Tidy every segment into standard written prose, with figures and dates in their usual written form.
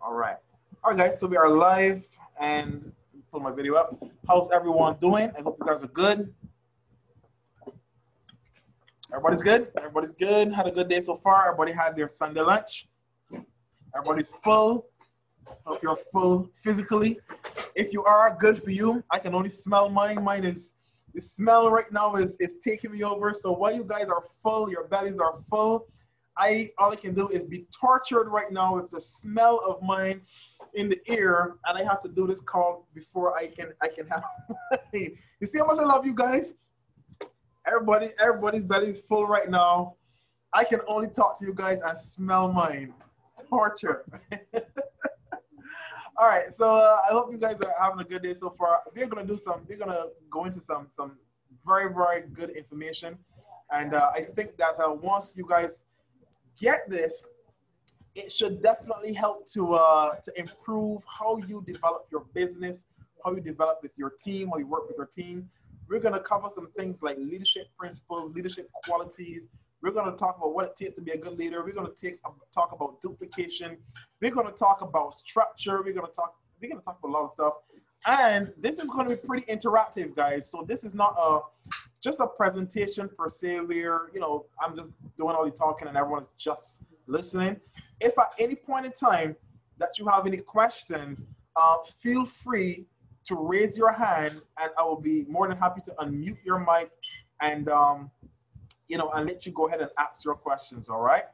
All right. All right, guys. So we are live and pull my video up. How's everyone doing? I hope you guys are good. Everybody's good? Everybody's good? Had a good day so far? Everybody had their Sunday lunch? Everybody's full? Hope you're full physically. If you are, good for you. I can only smell mine. Mine is, the smell right now is taking me over. So while you guys are full, your bellies are full, all I can do is be tortured right now with the smell of mine in the ear, and I have to do this call before I can have mine. You see how much I love you guys? Everybody's belly is full right now. I can only talk to you guys and smell mine. Torture. All right, so I hope you guys are having a good day so far. We're gonna go into some very, very good information, and I think that once you guys get this, it should definitely help to improve how you develop your business, how you develop with your team, how you work with your team. We're going to cover some things like leadership principles, leadership qualities. We're going to talk about what it takes to be a good leader. We're going to talk about duplication. We're going to talk about structure. We're going to talk about a lot of stuff. And this is going to be pretty interactive, guys. So this is not just a presentation per se where, I'm just doing all the talking and everyone's just listening. If at any point in time that you have any questions, feel free to raise your hand, and I will be more than happy to unmute your mic and and let you go ahead and ask your questions. All right.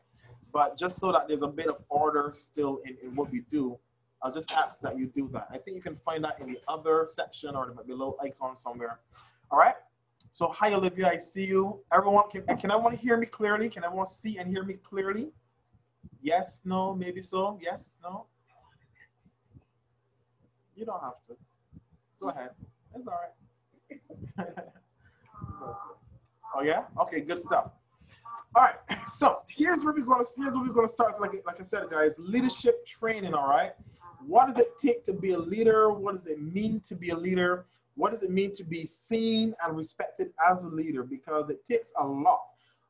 But just so that there's a bit of order still in what we do, I'll just ask that you do that. I think you can find that in the other section or the below icon somewhere. All right. So hi, Olivia, I see you. Everyone, can everyone hear me clearly? Can everyone see and hear me clearly? Yes, no, maybe so. Yes, no. You don't have to. Go ahead. It's all right. Oh yeah? Okay, good stuff. All right. So here's where we're gonna start. Like I said, guys, leadership training. All right. What does it take to be a leader? What does it mean to be a leader? What does it mean to be seen and respected as a leader? Because it takes a lot.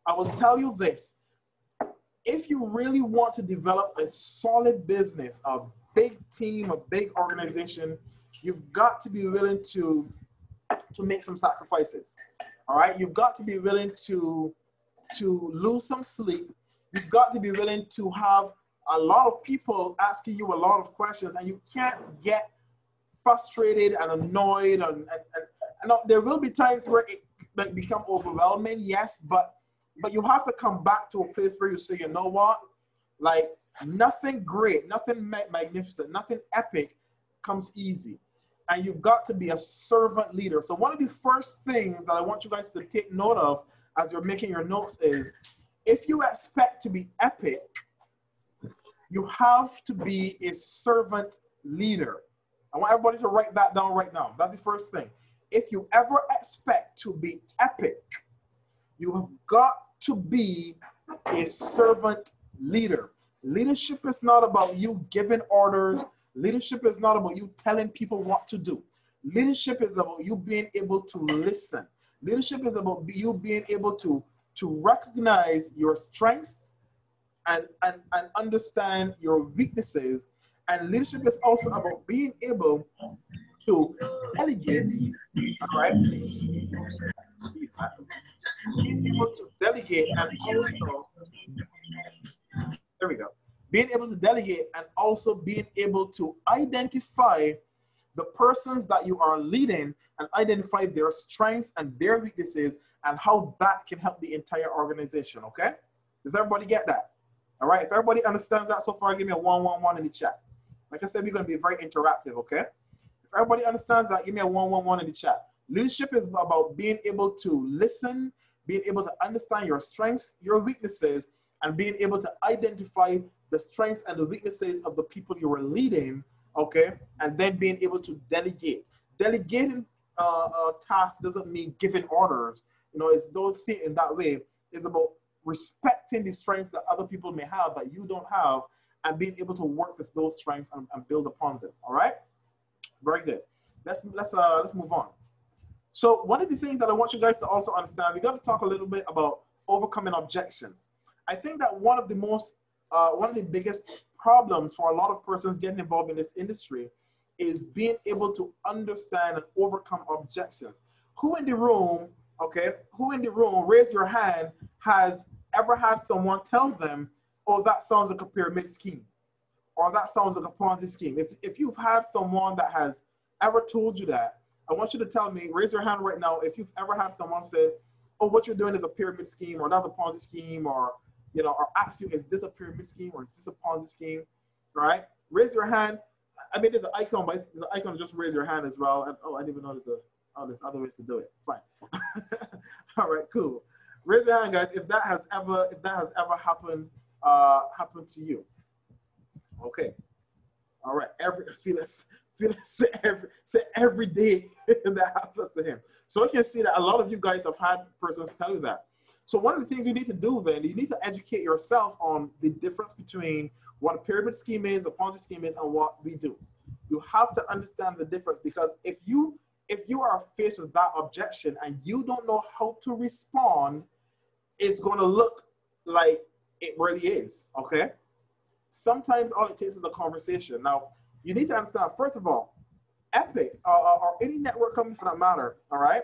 I will tell you this. If you really want to develop a solid business, a big team, a big organization, you've got to be willing to make some sacrifices. All right? You've got to be willing to lose some sleep. You've got to be willing to have a lot of people asking you a lot of questions, and you can't get frustrated and annoyed, and there will be times where it might become overwhelming, yes, but you have to come back to a place where you say, you know what, like nothing great, nothing magnificent, nothing epic comes easy, and you've got to be a servant leader. So one of the first things that I want you guys to take note of as you're making your notes is, if you expect to be epic, you have to be a servant leader. I want everybody to write that down right now. That's the first thing. If you ever expect to be epic, you have got to be a servant leader. Leadership is not about you giving orders. Leadership is not about you telling people what to do. Leadership is about you being able to listen. Leadership is about you being able to recognize your strengths and understand your weaknesses. And leadership is also about being able to delegate, all right? Being able to delegate and also, there we go. Being able to delegate and also being able to identify the persons that you are leading and identify their strengths and their weaknesses and how that can help the entire organization, okay? Does everybody get that? All right, if everybody understands that so far, give me a 111 in the chat. Like I said, we're going to be very interactive, okay? If everybody understands that, give me a 111 in the chat. Leadership is about being able to listen, being able to understand your strengths, your weaknesses, and being able to identify the strengths and the weaknesses of the people you are leading, okay? And then being able to delegate. Delegating tasks doesn't mean giving orders. It's don't see it in that way. It's about respecting the strengths that other people may have that you don't have, and being able to work with those strengths and build upon them. All right, very good. Let's move on. So one of the things that I want you guys to also understand, we got to talk a little bit about overcoming objections. I think that one of the biggest problems for a lot of persons getting involved in this industry is being able to understand and overcome objections. Who in the room, okay, who in the room, raise your hand, has ever had someone tell them, oh, that sounds like a pyramid scheme, or that sounds like a Ponzi scheme? If you've had someone that has ever told you that, I want you to tell me, raise your hand right now, if you've ever had someone say, oh, what you're doing is a pyramid scheme, or that's a Ponzi scheme, or, you know, or ask you, is this a pyramid scheme, or is this a Ponzi scheme, right? Raise your hand. I mean, there's an icon, but the icon, just raise your hand as well. And oh, I didn't even know there's other ways to do it. Fine. All right, cool. Raise your hand, guys, if that has ever happened to you. Okay. All right. Felix say every day that happens to him. So you can see that a lot of you guys have had persons tell you that. So one of the things you need to do then, you need to educate yourself on the difference between what a pyramid scheme is, a Ponzi scheme is, and what we do. You have to understand the difference, because if you are faced with that objection and you don't know how to respond, it's going to look like it really is, okay? Sometimes all it takes is a conversation. Now, you need to understand, first of all, Epic, or any network company for that matter, all right?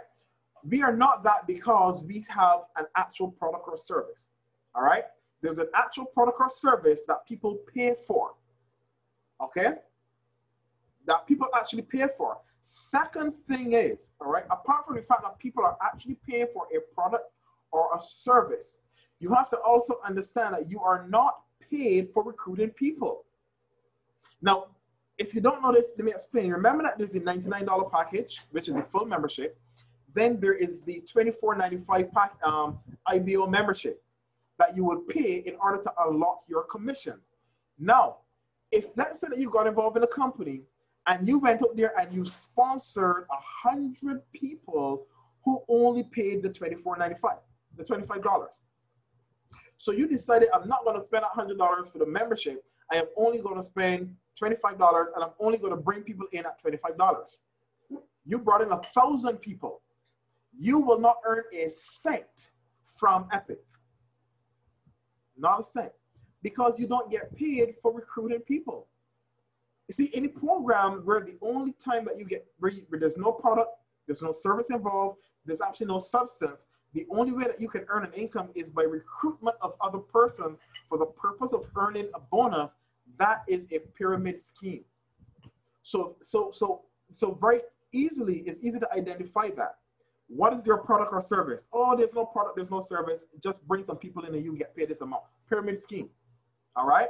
We are not that because we have an actual product or service, all right? There's an actual product or service that people pay for, okay? That people actually pay for. Second thing is, all right, apart from the fact that people are actually paying for a product or a service, you have to also understand that you are not paid for recruiting people. Now, if you don't know this, let me explain. Remember that there's the $99 package, which is the full membership. Then there is the $24.95 IBO membership that you would pay in order to unlock your commissions. Now, if let's say that you got involved in a company and you went up there and you sponsored 100 people who only paid the $24.95, the $25. So you decided, I'm not going to spend $100 for the membership. I am only going to spend $25, and I'm only going to bring people in at $25. You brought in 1,000 people. You will not earn a cent from Epic. Not a cent. Because you don't get paid for recruiting people. You see, any program where the only time that you get, where there's no product, there's no service involved, there's actually no substance, the only way that you can earn an income is by recruitment of other persons for the purpose of earning a bonus. That is a pyramid scheme. So very easily, it's easy to identify that. What is your product or service? Oh, there's no product, there's no service. Just bring some people in and you get paid this amount. Pyramid scheme. All right?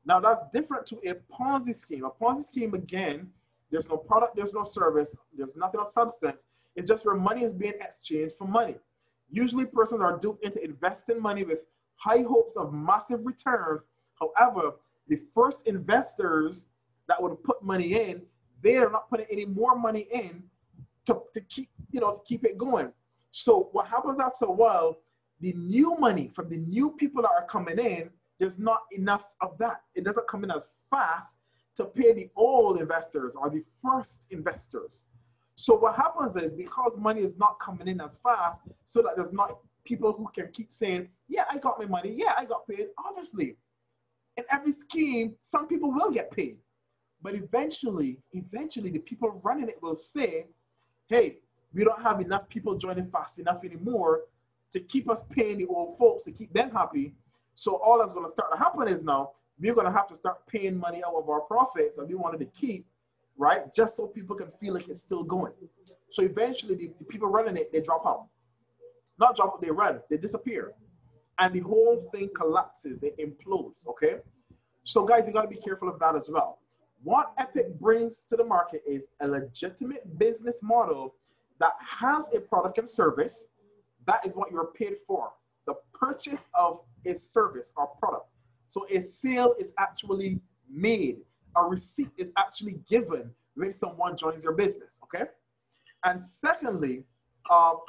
Now that's different to a Ponzi scheme. A Ponzi scheme, again, there's no product, there's no service, there's nothing of substance. It's just where money is being exchanged for money. Usually persons are duped into investing money with high hopes of massive returns. However, the first investors that would put money in, they are not putting any more money in to keep, to keep it going. So what happens after a while, the new money from the new people that are coming in, there's not enough of that. It doesn't come in as fast to pay the old investors or the first investors. So what happens is, because money is not coming in as fast, so that there's not people who can keep saying, yeah, I got my money, yeah, I got paid. Obviously, in every scheme, some people will get paid. But eventually, the people running it will say, hey, we don't have enough people joining fast enough anymore to keep us paying the old folks, to keep them happy. So all that's going to start to happen is now, we're going to have to start paying money out of our profits that we wanted to keep, right? Just so people can feel like it's still going. So eventually, the people running it, they drop out. Not drop out, they run, they disappear. And the whole thing collapses, it implodes, okay? So guys, you got to be careful of that as well. What Epic brings to the market is a legitimate business model that has a product and service. That is what you're paid for. The purchase of a service or product. So a sale is actually made. A receipt is actually given when someone joins your business, okay? And secondly,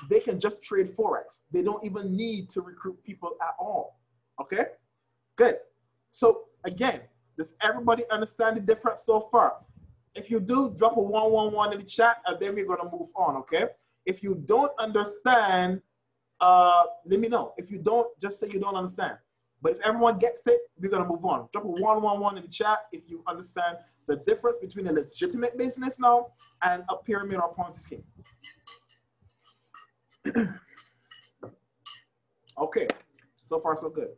they can just trade Forex. They don't even need to recruit people at all, okay? Good. So again, does everybody understand the difference so far? If you do, drop a 111 in the chat, and then we're gonna move on, okay? If you don't understand, let me know. If you don't, just say you don't understand. But if everyone gets it, we're going to move on. Drop a 111 in the chat if you understand the difference between a legitimate business now and a pyramid or Ponzi scheme. Okay, so far so good.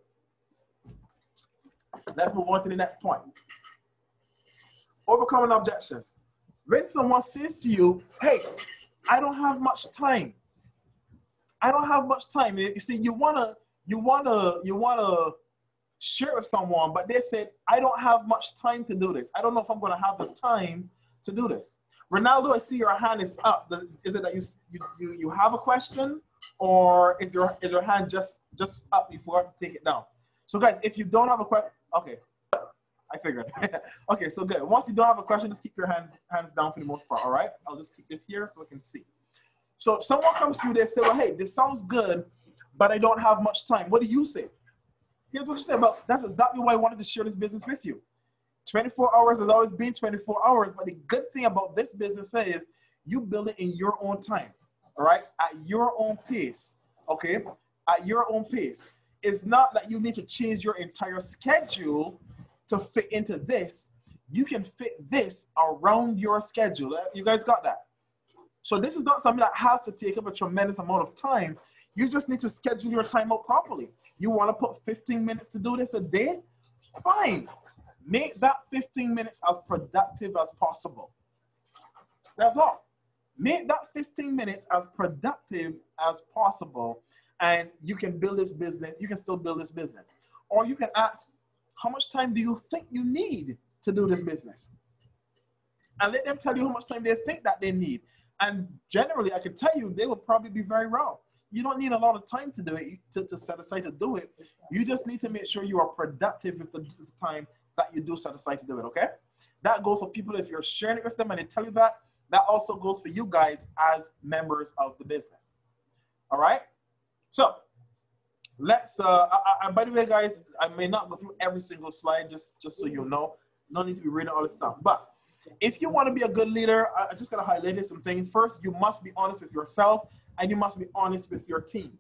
Let's move on to the next point. Overcoming objections. When someone says to you, hey, I don't have much time. I don't have much time. You see, you wanna share with someone, but they said, I don't have much time to do this. I don't know if I'm gonna have the time to do this. Ronaldo, I see your hand is up. Is it that you have a question, or is your hand just up before I take it down? So guys, if you don't have a question, okay, I figured. Okay, so good. Once you don't have a question, just keep your hands down for the most part. All right, I'll just keep this here so I can see. So if someone comes to you, they say, well, hey, this sounds good, but I don't have much time. What do you say? Here's what you say about, that's exactly why I wanted to share this business with you. 24 hours has always been 24 hours, but the good thing about this business is you build it in your own time, all right? At your own pace, okay? At your own pace. It's not that you need to change your entire schedule to fit into this. You can fit this around your schedule. You guys got that? So this is not something that has to take up a tremendous amount of time. You just need to schedule your time out properly. You want to put 15 minutes to do this a day? Fine. Make that 15 minutes as productive as possible. That's all. Make that 15 minutes as productive as possible, and you can build this business. You can still build this business. Or you can ask, how much time do you think you need to do this business? And let them tell you how much time they think that they need. And generally, I can tell you, they will probably be very wrong. You don't need a lot of time to do it, to set aside to do it. You just need to make sure you are productive with the time that you do set aside to do it, okay? That goes for people if you're sharing it with them and they tell you that. That also goes for you guys as members of the business. All right? So let's, and by the way, guys, I may not go through every single slide, just so you know. No need to be reading all this stuff. But if you want to be a good leader, I just got to highlight some things. First, you must be honest with yourself, and you must be honest with your team.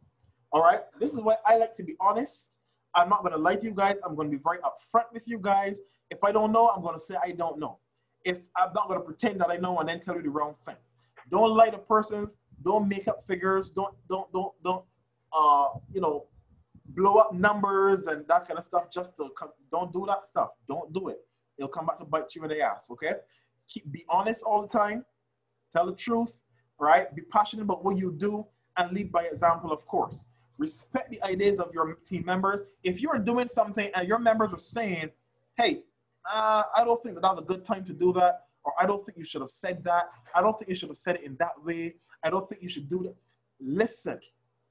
All right? This is why I like to be honest. I'm not going to lie to you guys. I'm going to be very upfront with you guys. If I don't know, I'm going to say I don't know. If I'm not going to pretend that I know and then tell you the wrong thing. Don't lie to persons. Don't make up figures. Don't you know, blow up numbers and that kind of stuff just to come. Don't do that stuff. Don't do it. It'll come back to bite you in the ass, okay? Be honest all the time. Tell the truth, right? Be passionate about what you do and lead by example, of course. Respect the ideas of your team members. If you're doing something and your members are saying, hey, I don't think that was a good time to do that, or I don't think you should have said that. I don't think you should have said it in that way. I don't think you should do that. Listen.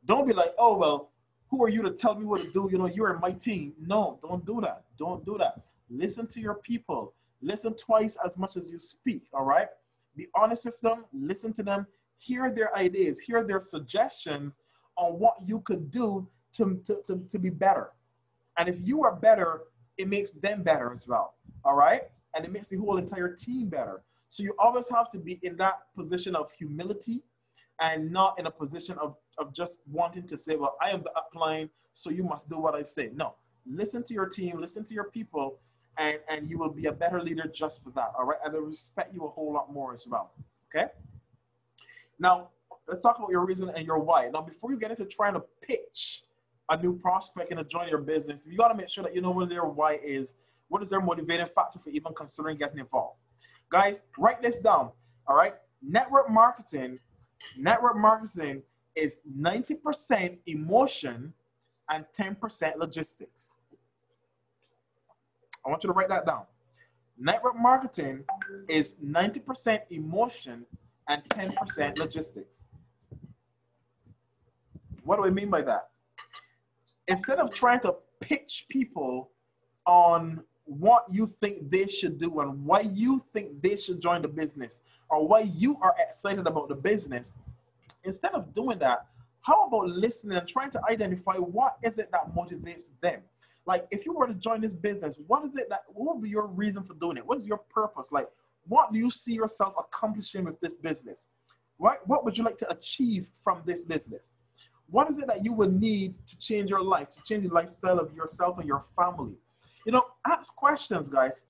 Don't be like, oh, well, who are you to tell me what to do? You know, you're in my team. No, don't do that. Don't do that. Listen to your people. Listen twice as much as you speak, all right? Be honest with them. Listen to them. Hear their ideas. Hear their suggestions on what you could do to be better. And if you are better, it makes them better as well, all right? And it makes the whole entire team better. So you always have to be in that position of humility and not in a position of just wanting to say, well, I am the upline, so you must do what I say. No, listen to your team, listen to your people, and you will be a better leader just for that, all right? And they'll respect you a whole lot more as well, okay? Now, let's talk about your reason and your why. Now, before you get into trying to pitch a new prospect and to join your business, you got to make sure that you know what their why is. What is their motivating factor for even considering getting involved? Guys, write this down, all right? Network marketing is 90% emotion and 10% logistics. I want you to write that down. Network marketing is 90% emotion and 10% logistics. What do I mean by that? Instead of trying to pitch people on what you think they should do and why you think they should join the business or why you are excited about the business, instead of doing that, how about listening and trying to identify what is it that motivates them? Like, if you were to join this business, what would be your reason for doing it? What is your purpose? Like, what do you see yourself accomplishing with this business? What would you like to achieve from this business? What is it that you would need to change your life, to change the lifestyle of yourself and your family? You know, ask questions, guys.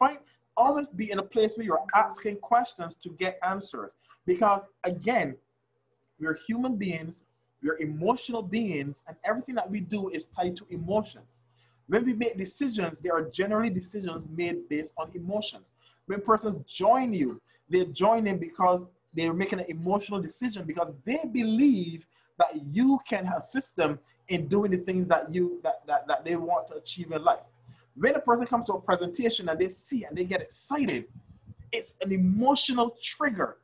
Always be in a place where you're asking questions to get answers. Because again, we're human beings, we're emotional beings, and everything that we do is tied to emotions. When we make decisions, they are generally decisions made based on emotions. When persons join you, they join in because they're making an emotional decision because they believe that you can assist them in doing the things that they want to achieve in life. When a person comes to a presentation and they see and they get excited, it's an emotional trigger,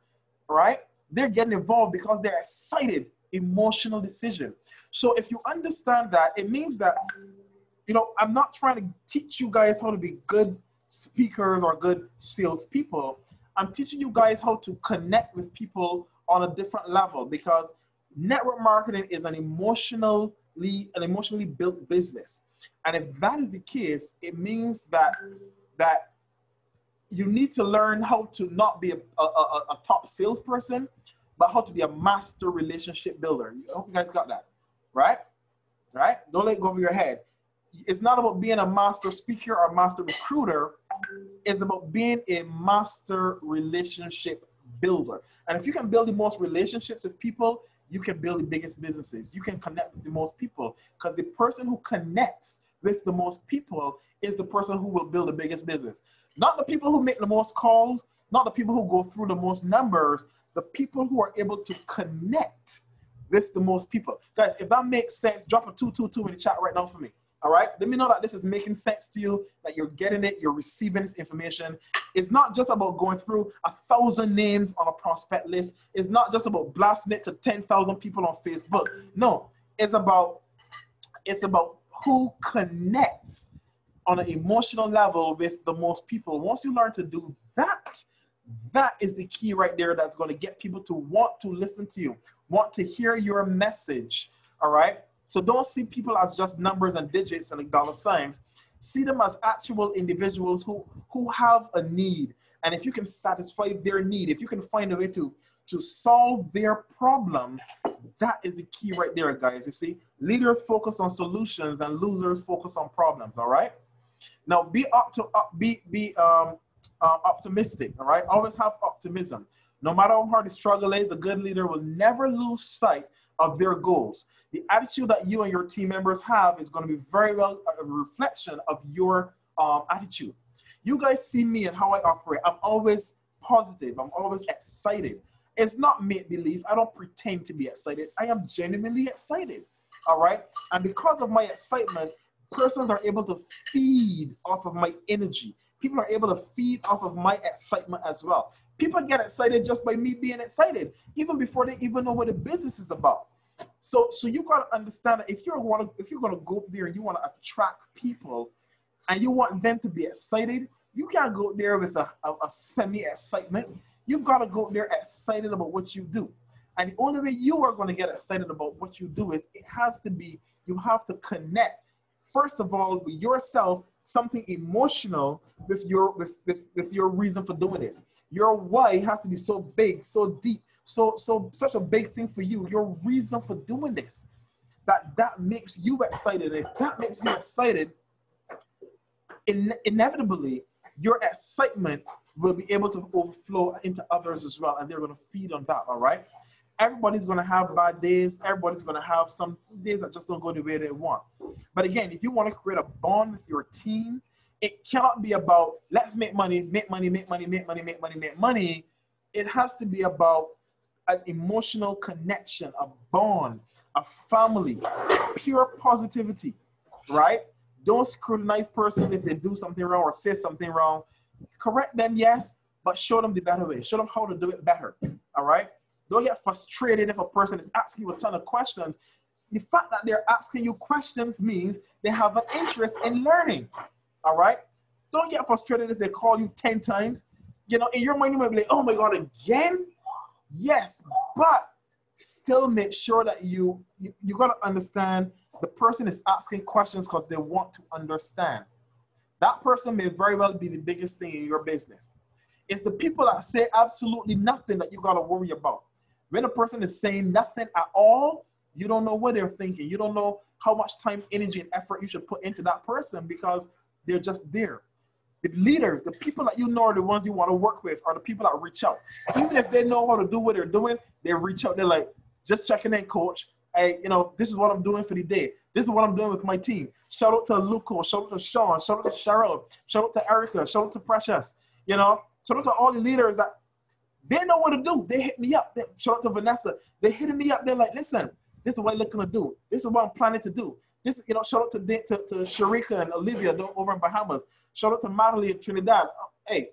right? They're getting involved because they're excited, emotional decision. So if you understand that, it means that, you know, I'm not trying to teach you guys how to be good speakers or good salespeople. I'm teaching you guys how to connect with people on a different level, because network marketing is an emotionally built business. And if that is the case, it means that you need to learn how to not be a top salesperson, but how to be a master relationship builder. I hope you guys got that, right? Right? Don't let it go over your head. It's not about being a master speaker or master recruiter. It's about being a master relationship builder. And if you can build the most relationships with people, you can build the biggest businesses. You can connect with the most people, because the person who connects with the most people is the person who will build the biggest business. Not the people who make the most calls, not the people who go through the most numbers, the people who are able to connect with the most people. Guys, if that makes sense, drop a 222 in the chat right now for me. All right, let me know that this is making sense to you, that you're getting it, you're receiving this information. It's not just about going through 1,000 names on a prospect list. It's not just about blasting it to 10,000 people on Facebook. No, it's about who connects on an emotional level with the most people. Once you learn to do that, that is the key right there that's going to get people to want to listen to you, want to hear your message, all right? So don't see people as just numbers and digits and dollar signs. See them as actual individuals who have a need. And if you can satisfy their need, if you can find a way to solve their problem, that is the key right there, guys. You see, leaders focus on solutions and losers focus on problems, all right? Now, be optimistic, all right? Always have optimism. No matter how hard the struggle is, a good leader will never lose sight of their goals. The attitude that you and your team members have is going to be very well a reflection of your attitude. You guys see me and how I operate. I'm always positive. I'm always excited. It's not make-believe. I don't pretend to be excited. I am genuinely excited, all right? And because of my excitement, persons are able to feed off of my energy. People are able to feed off of my excitement as well. People get excited just by me being excited, even before they even know what the business is about. So you got to understand that if you're going to go there and you want to attract people and you want them to be excited, you can't go there with a semi-excitement. You've got to go there excited about what you do. And the only way you are going to get excited about what you do is you have to connect, first of all, with yourself, something emotional with your reason for doing this. Your why has to be so big, so deep, such a big thing for you. Your reason for doing this, that makes you excited. If that makes you excited, inevitably your excitement will be able to overflow into others as well, and they're going to feed on that. All right. Everybody's going to have bad days. Everybody's going to have some days that just don't go the way they want. But again, if you want to create a bond with your team, it cannot be about let's make money, make money, make money, make money, make money, make money. It has to be about an emotional connection, a bond, a family, pure positivity, right? Don't scrutinize persons if they do something wrong or say something wrong. Correct them, yes, but show them the better way. Show them how to do it better, all right? Don't get frustrated if a person is asking you a ton of questions. The fact that they're asking you questions means they have an interest in learning, all right? Don't get frustrated if they call you 10 times. You know, in your mind, you might be like, oh my God, again? Yes, but still make sure that you got to understand the person is asking questions because they want to understand. That person may very well be the biggest thing in your business. It's the people that say absolutely nothing that you got to worry about. When a person is saying nothing at all, You don't know what they're thinking. You don't know how much time, energy, and effort you should put into that person because they're just there. The leaders, the people that you know are the ones you want to work with, are the people that reach out. Even if they know how to do what they're doing, they reach out. They're like, just checking in, coach. Hey, this is what I'm doing for the day. This is what I'm doing with my team. Shout out to Luco, shout out to Sean, shout out to Cheryl, shout out to Erica, shout out to Precious. Shout out to all the leaders that they know what to do. They hit me up. Shout out to Vanessa. They hitting me up. They're like, listen, this is what I'm looking to do. This is what I'm planning to do. This, shout out to Sharika and Olivia over in Bahamas. Shout out to Madeline in Trinidad. Hey,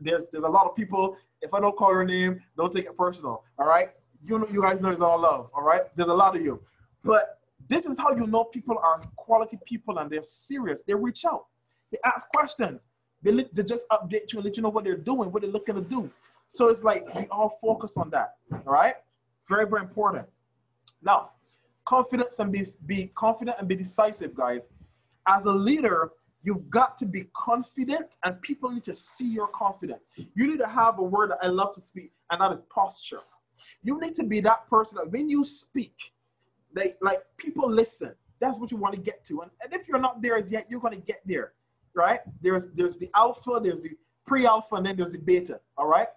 there's a lot of people. If I don't call your name, don't take it personal. All right, you guys know it's all love. All right, there's a lot of you, but this is how you know people are quality people and they're serious. They reach out, they ask questions, they just update you and let you know what they're doing, what they're looking to do. So it's like we all focus on that. All right, very, very important. Now, confidence and be confident and be decisive, guys. As a leader, you've got to be confident and people need to see your confidence. You need to have a word that I love to speak, and that is posture. You need to be that person that when you speak, like people listen. That's what you want to get to. And if you're not there as yet, you're going to get there, right? There's the alpha, there's the pre-alpha, and then there's the beta, all right?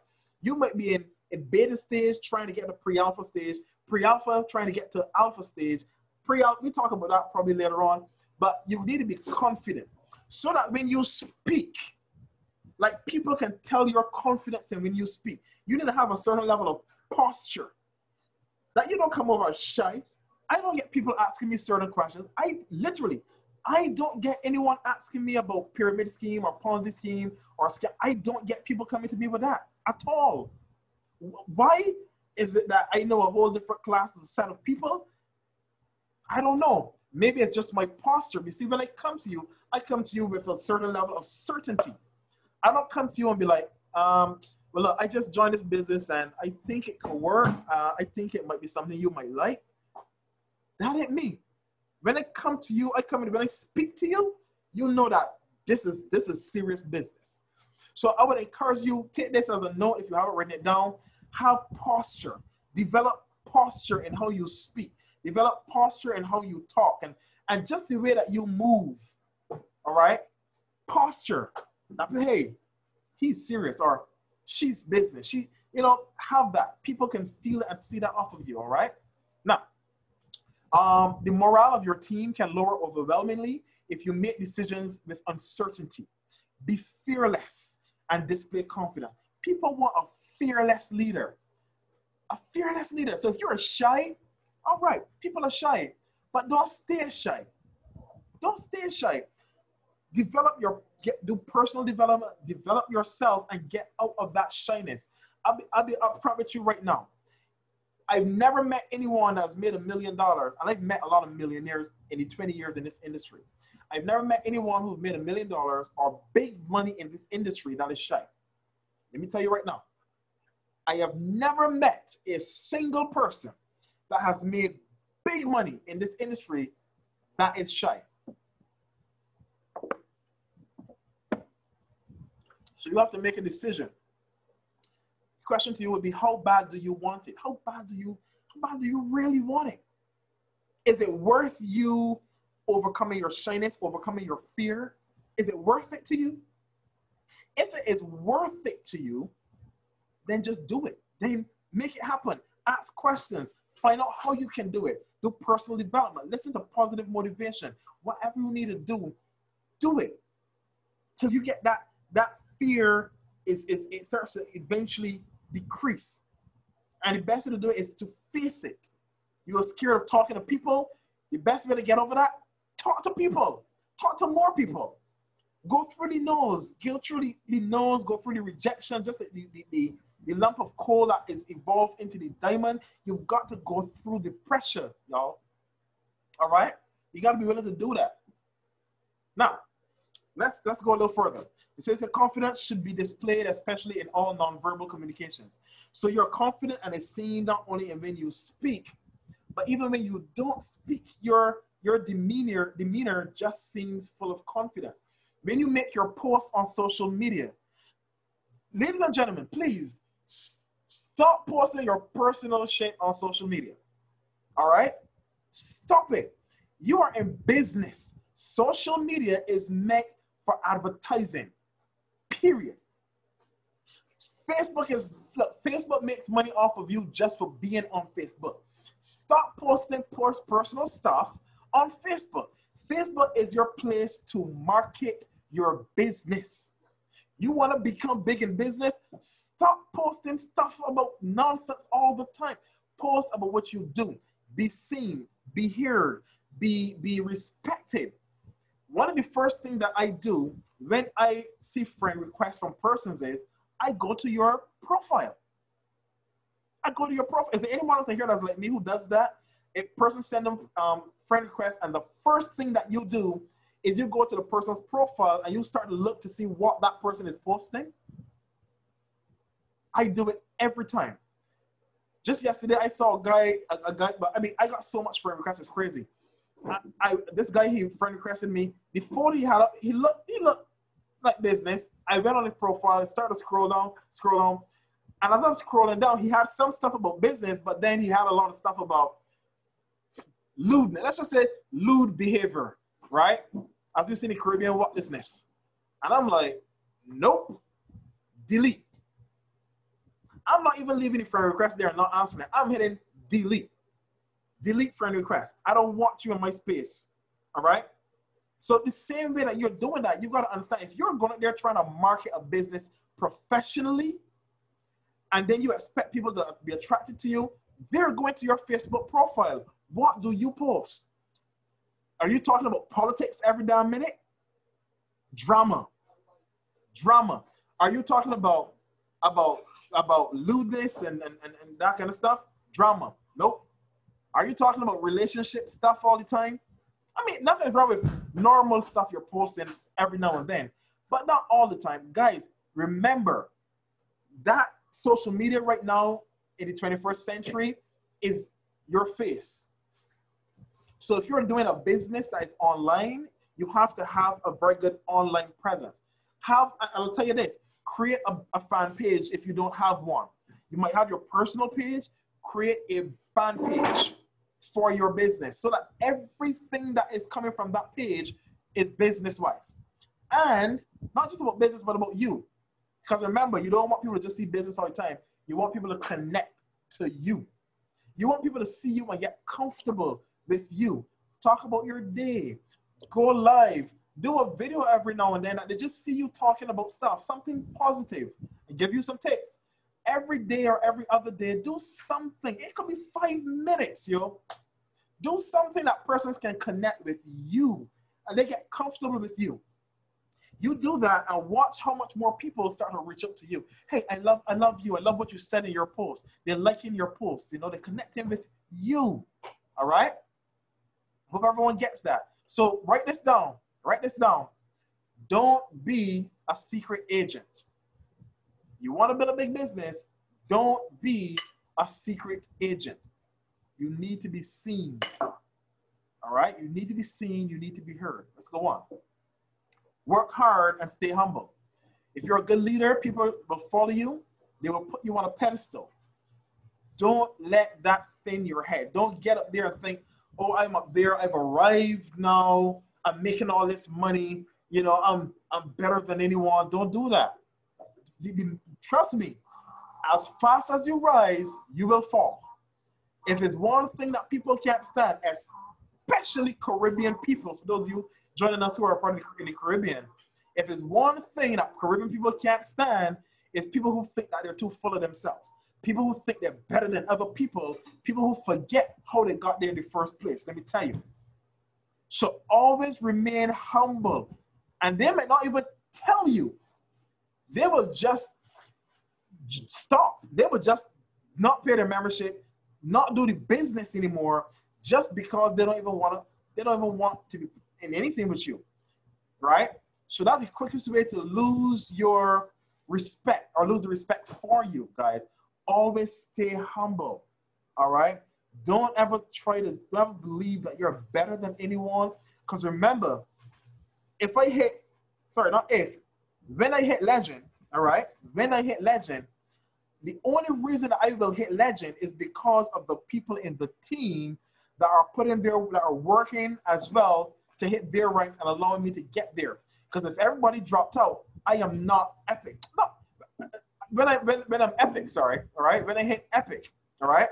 You might be in a beta stage trying to get to pre-alpha stage, pre-alpha trying to get to alpha stage, pre-alpha, we talk about that probably later on, but you need to be confident so that when you speak, like people can tell your confidence in when you speak. You need to have a certain level of posture that you don't come over shy. I don't get people asking me certain questions. I don't get anyone asking me about pyramid scheme or Ponzi scheme or scam. I don't get people coming to me with that at all. Why is it that I know a whole different set of people? I don't know. Maybe it's just my posture. You see, when I come to you with a certain level of certainty. I don't come to you and be like, well, look, I just joined this business and I think it could work. I think it might be something you might like. That ain't me. When I come to you, when I speak to you, you know that this is serious business. So I would encourage you, take this as a note if you haven't written it down. Have posture. Develop posture in how you speak. Develop posture in how you talk and just the way that you move. All right? Posture. Not, hey, he's serious or she's business. Have that. People can feel it and see that off of you. All right? Now, the morale of your team can lower overwhelmingly if you make decisions with uncertainty. Be fearless and display confidence. People want a fearless leader. A fearless leader. So if you're shy, all right, people are shy, but don't stay shy. Don't stay shy. Do personal development, develop yourself and get out of that shyness. I'll be upfront with you right now. I've never met anyone that's made $1 million, and I've met a lot of millionaires in the 20 years in this industry. I've never met anyone who's made $1 million or big money in this industry that is shy. Let me tell you right now. I have never met a single person that has made big money in this industry that is shy. So you have to make a decision. The question to you would be, how bad do you want it? How bad do you really want it? Is it worth you overcoming your shyness, overcoming your fear? Is it worth it to you? If it is worth it to you, then just do it. Then make it happen. Ask questions. Find out how you can do it. Do personal development. Listen to positive motivation. Whatever you need to do, do it. Till you get that fear it starts to eventually decrease. And the best way to do it is to face it. You are scared of talking to people. The best way to get over that, talk to people. Talk to more people. Go through the no's. Go through the no's. Go through the rejection. Just the lump of coal that is evolved into the diamond. You've got to go through the pressure, y'all. All right? You got to be willing to do that. Now, let's go a little further. It says that confidence should be displayed, especially in all nonverbal communications. So you're confident and it's seen not only in when you speak, but even when you don't speak, your demeanor just seems full of confidence. When you make your post on social media, ladies and gentlemen, please stop posting your personal shit on social media. All right? Stop it. You are in business. Social media is meant for advertising, period. Facebook makes money off of you just for being on Facebook. Stop posting personal stuff on Facebook. Facebook is your place to market your business. You want to become big in business? Stop posting stuff about nonsense all the time. Post about what you do. Be seen, be heard, be respected. One of the first things that I do when I see friend requests from persons is I go to your profile. I go to your profile. Is there anyone else in here that's like me who does that? If person send them friend requests, and the first thing that you do is you go to the person's profile and you start to look to see what that person is posting. I do it every time. Just yesterday, I saw a guy, but I mean, I got so much friend requests, it's crazy. This guy, he friend requested me. The photo he had up, he looked like business. I went on his profile and started to scroll down. And as I'm scrolling down, he had some stuff about business, but then he had a lot of stuff about lewdness. Let's just say lewd behavior, right? As you see in the Caribbean, whatlessness. And I'm like, nope, delete. I'm not even leaving the friend request there and not answering it. I'm hitting delete. Delete friend request. I don't want you in my space, all right? So the same way that you're doing that, you got to understand, if you're going out there trying to market a business professionally, and then you expect people to be attracted to you, they're going to your Facebook profile. What do you post? Are you talking about politics every damn minute? Drama. Are you talking about lewdness and that kind of stuff? Drama. Nope. Are you talking about relationship stuff all the time? I mean, nothing's wrong with normal stuff you're posting every now and then, but not all the time. Guys, remember that social media right now in the 21st century is your face. So if you're doing a business that is online, you have to have a very good online presence. I'll tell you this, create a fan page if you don't have one. You might have your personal page, create a fan page for your business so that everything that is coming from that page is business-wise. And not just about business, but about you. Because remember, you don't want people to just see business all the time. You want people to connect to you. You want people to see you and get comfortable with you. Talk about your day. Go live. Do a video every now and then that they just see you talking about stuff, something positive, and give you some tips. Every day or every other day, do something. It could be 5 minutes, yo. Do something that persons can connect with you and they get comfortable with you. You do that and watch how much more people start to reach up to you. Hey, I love you. I love what you said in your post. They're liking your post. You know, they're connecting with you. All right? Hope everyone gets that. So write this down. Write this down. Don't be a secret agent. You want to build a big business, don't be a secret agent. You need to be seen. All right? You need to be seen. You need to be heard. Let's go on. Work hard and stay humble. If you're a good leader, people will follow you. They will put you on a pedestal. Don't let that thin your head. Don't get up there and think, oh, I'm up there. I've arrived now. I'm making all this money. You know, I'm better than anyone. Don't do that. Trust me, as fast as you rise, you will fall. If it's one thing that people can't stand, especially Caribbean people, for those of you joining us who are part of the Caribbean, if it's one thing that Caribbean people can't stand, it's people who think that they're too full of themselves. People who think they're better than other people. People who forget how they got there in the first place. Let me tell you. So always remain humble. And they might not even tell you. They will just stop. They will just not pay their membership, not do the business anymore, just because they don't even want to be in anything with you, right? So that's the quickest way to lose your respect or lose the respect for you, guys. Always stay humble, all right? Don't ever believe that you're better than anyone, because remember, when I hit legend, all right? When I hit legend, The only reason I will hit legend is because of the people in the team that are putting there, that are working as well to hit their ranks and allowing me to get there. Because if everybody dropped out, I am not epic. No. When I'm epic, sorry, all right? When I hit epic, all right,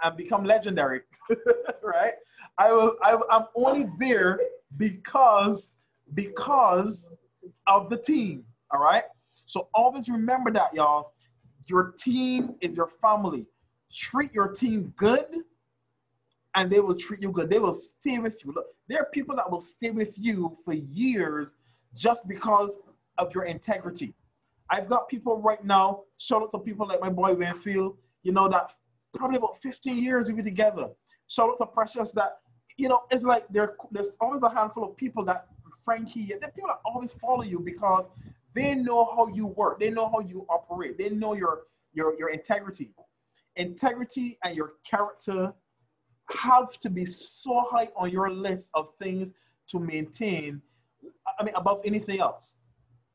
and become legendary, right? I'm only there because of the team, all right? So always remember that, y'all. Your team is your family. Treat your team good, and they will treat you good. They will stay with you. Look, there are people that will stay with you for years just because of your integrity. I've got people right now, shout out to people like my boy Winfield, you know, that probably about 15 years we've been together. Shout out to Precious that, you know, it's like there's always a handful of people that, Frankie, there are people that always follow you because they know how you work. They know how you operate. They know your integrity. Integrity and your character have to be so high on your list of things to maintain, I mean, above anything else.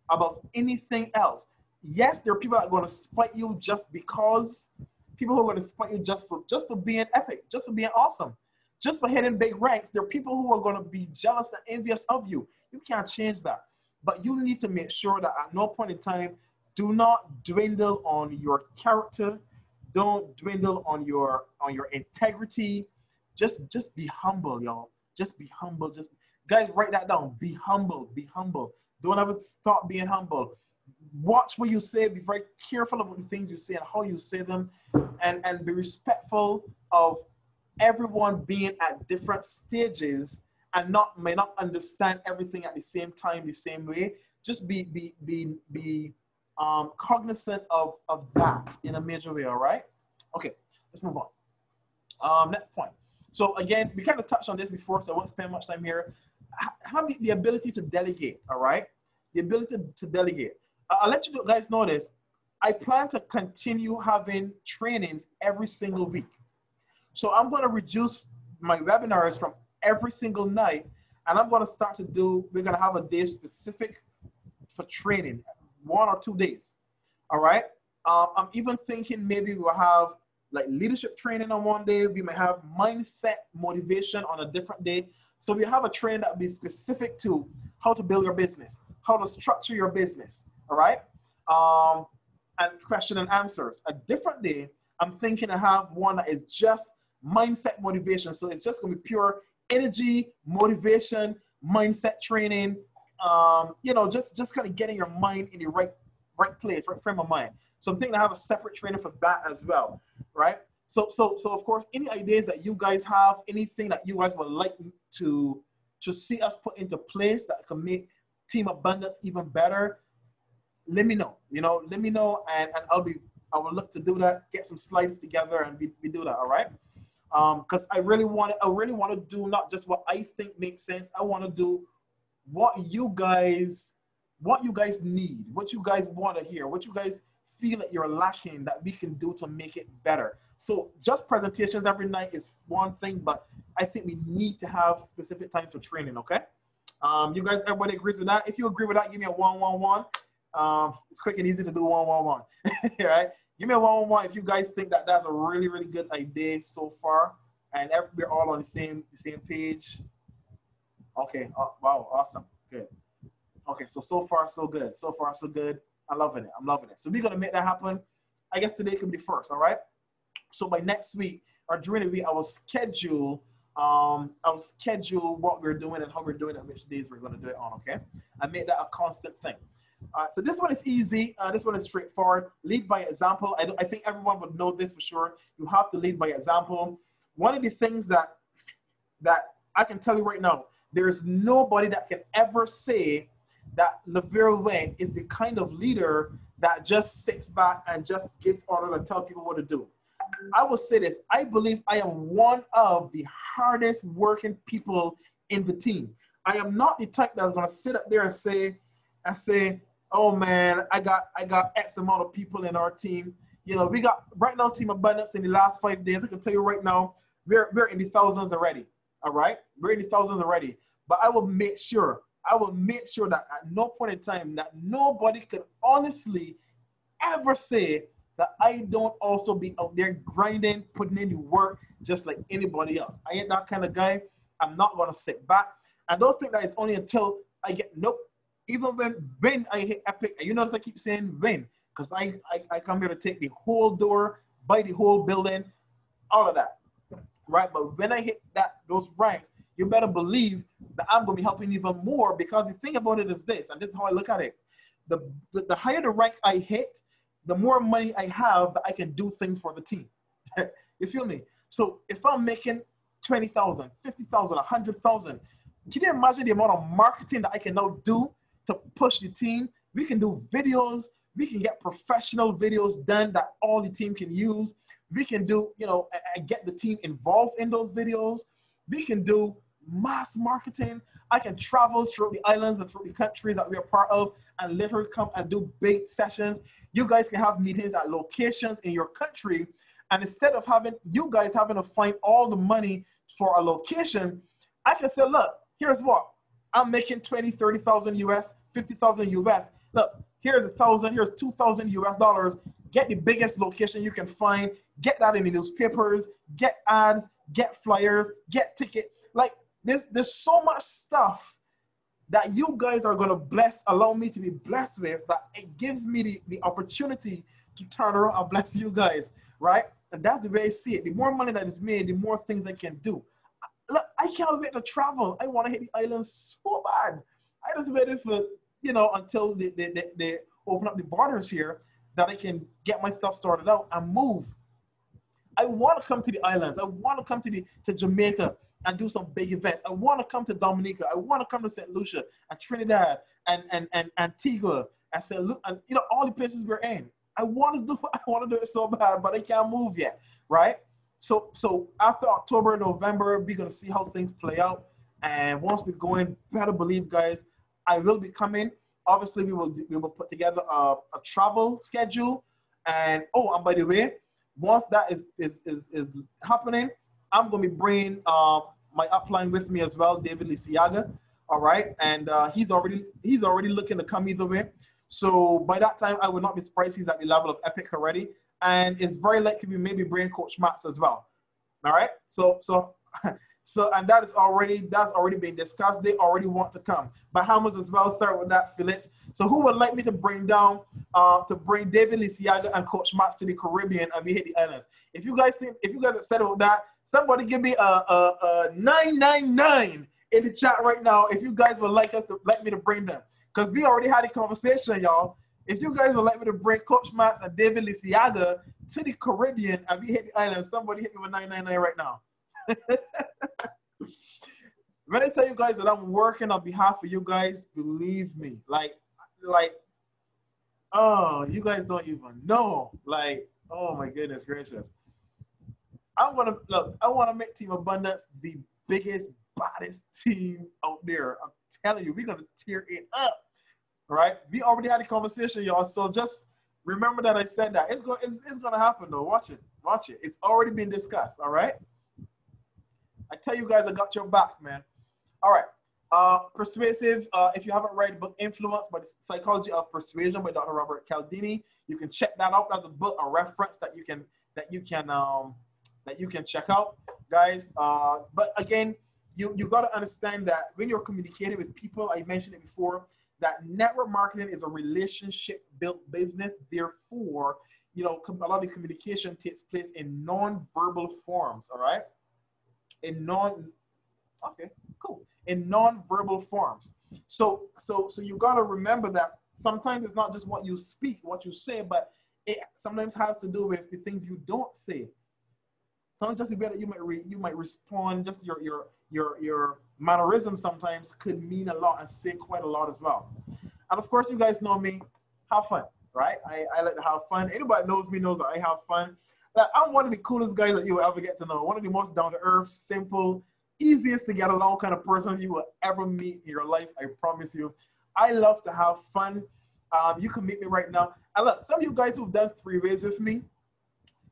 Above anything else. Yes, there are people that are going to spite you just because, people who are going to spite you just for being epic, just for being awesome, just for hitting big ranks. There are people who are going to be jealous and envious of you. You can't change that. But you need to make sure that at no point in time, do not dwindle on your character. Don't dwindle on your integrity. Just be humble, y'all. Just be humble. Just guys, write that down. Be humble. Be humble. Don't ever stop being humble. Watch what you say. Be very careful about the things you say and how you say them, and be respectful of everyone being at different stages and may not understand everything at the same time, the same way. Just be cognizant of that in a major way. All right. Okay. Let's move on. Next point. So again, we kind of touched on this before, so I won't spend much time here. Have the ability to delegate, all right? The ability to delegate. I'll let you guys know this. I plan to continue having trainings every single week. So I'm going to reduce my webinars from every single night, and I'm going to start to do, we're going to have a day specific for training, 1 or 2 days, all right? I'm even thinking maybe we'll have like leadership training on one day. We may have mindset motivation on a different day. So we have a training that will be specific to how to build your business, how to structure your business, all right? And question and answers. A different day, I'm thinking to have one that is just mindset motivation. So it's just gonna be pure energy, motivation, mindset training, you know, just kind of getting your mind in the right place, right frame of mind. So I'm thinking to have a separate trainer for that as well, right? So of course, any ideas that you guys have, anything that you guys would like to see us put into place that can make Team Abundance even better, let me know. You know, let me know, and I will look to do that. Get some slides together, and we do that. All right? Because I really want to do not just what I think makes sense. I want to do what you guys need, what you guys want to hear, what you guys feel that you're lacking that we can do to make it better. So just presentations every night is one thing, but I think we need to have specific times for training, okay? You guys, everybody agrees with that? If you agree with that, give me a 111. It's quick and easy to do 111, right? Give me a 111 if you guys think that that's a really, really good idea so far, and we're all on the same page. Okay, wow, awesome, good. Okay, so far so good. So far so good. I'm loving it. I'm loving it. So we're gonna make that happen. I guess today could be the first. All right. So by next week or during the week, I will schedule what we're doing and how we're doing it, and which days we're gonna do it on. Okay. I make that a constant thing. So this one is easy. This one is straightforward. Lead by example. I think everyone would know this for sure. You have to lead by example. One of the things that I can tell you right now, there is nobody that can ever say that Lavelle Wayne is the kind of leader that just sits back and just gives orders and tells people what to do. I will say this. I believe I am one of the hardest working people in the team. I am not the type that's going to sit up there and say, oh man, I got X amount of people in our team. You know, we got right now Team Abundance in the last 5 days. I can tell you right now, we're in the thousands already. All right, we're in the thousands already. But I will make sure that at no point in time that nobody could honestly ever say that I don't also be out there grinding, putting in the work just like anybody else. I ain't that kind of guy. I'm not gonna sit back. I don't think that it's only until I get nope. Even when I hit epic, and you notice I keep saying when, because I come here to take the whole door, buy the whole building, all of that, right? But when I hit those ranks, you better believe that I'm gonna be helping even more, because the thing about it is this, and this is how I look at it: the higher the rank I hit, the more money I have that I can do things for the team. You feel me? So if I'm making 20,000, 50,000, 100,000, can you imagine the amount of marketing that I can now do to push the team? We can do videos. We can get professional videos done that all the team can use. We can do, you know, and get the team involved in those videos. We can do mass marketing. I can travel through the islands and through the countries that we are part of and literally come and do big sessions. You guys can have meetings at locations in your country. And instead of you guys having to find all the money for a location, I can say, look, here's what. I'm making 20, 30,000 US, 50,000 US. Look, here's 1,000, here's 2,000 US dollars. Get the biggest location you can find. Get that in the newspapers. Get ads. Get flyers. Get tickets. Like, there's so much stuff that you guys are going to allow me to be blessed with, that it gives me the opportunity to turn around and bless you guys, right? And that's the way I see it. The more money that is made, the more things I can do. Look, I can't wait to travel. I want to hit the islands so bad. I just waited for, you know, until they open up the borders here, that I can get my stuff sorted out and move. I want to come to the islands. I want to come to Jamaica and do some big events. I want to come to Dominica. I want to come to St. Lucia and Trinidad and Antigua and St. Lucia, and, you know, all the places we're in. I want to do it so bad, but I can't move yet, right? So after October, November, we're gonna see how things play out. And once we go in, better believe, guys, I will be coming. Obviously, we will put together a travel schedule. And by the way, once that is happening, I'm gonna be bringing my upline with me as well, David Lisiaga. All right, and he's already looking to come either way. So by that time, I would not be surprised he's at the level of epic already, and it's very likely we maybe bring Coach Max as well. All right, so and that's already been discussed. They already want to come. Bahamas as well. Start with that, Felix. So who would like me to bring down bring David Lisiaga and Coach Max to the Caribbean and we hit the islands? If you guys are set with that, somebody give me a 999 in the chat right now if you guys would like me to bring them. Because we already had a conversation, y'all. If you guys would like me to bring Coach Max and David Lisiaga to the Caribbean and we hit the island, somebody hit me with 999 right now. When I tell you guys that I'm working on behalf of you guys, believe me. Like, oh, you guys don't even know. Like, oh my goodness gracious. I want to make Team Abundance the biggest, baddest team out there. I'm telling you, we're gonna tear it up. All right, we already had a conversation, y'all. So just remember that I said that. It's gonna happen though. Watch it. It's already been discussed. All right. I tell you guys, I got your back, man. All right. Persuasive. If you haven't read the book Influence by the Psychology of Persuasion by Dr. Robert Cialdini, you can check that out. That's a book, a reference that you can check out, guys. But again, you got to understand that when you're communicating with people, I mentioned it before, that network marketing is a relationship-built business. Therefore, you know, a lot of communication takes place in non-verbal forms. All right, in non-verbal forms. So you got to remember that sometimes it's not just what you speak, what you say, but it sometimes has to do with the things you don't say. Sometimes just the way that you might respond, just your mannerism sometimes could mean a lot and say quite a lot as well. And of course, you guys know me, have fun, right? I like to have fun. Anybody knows me knows that I have fun. Like, I'm one of the coolest guys that you will ever get to know. One of the most down-to-earth, simple, easiest to get along kind of person you will ever meet in your life, I promise you. I love to have fun. You can meet me right now. And look, some of you guys who've done 3-ways with me,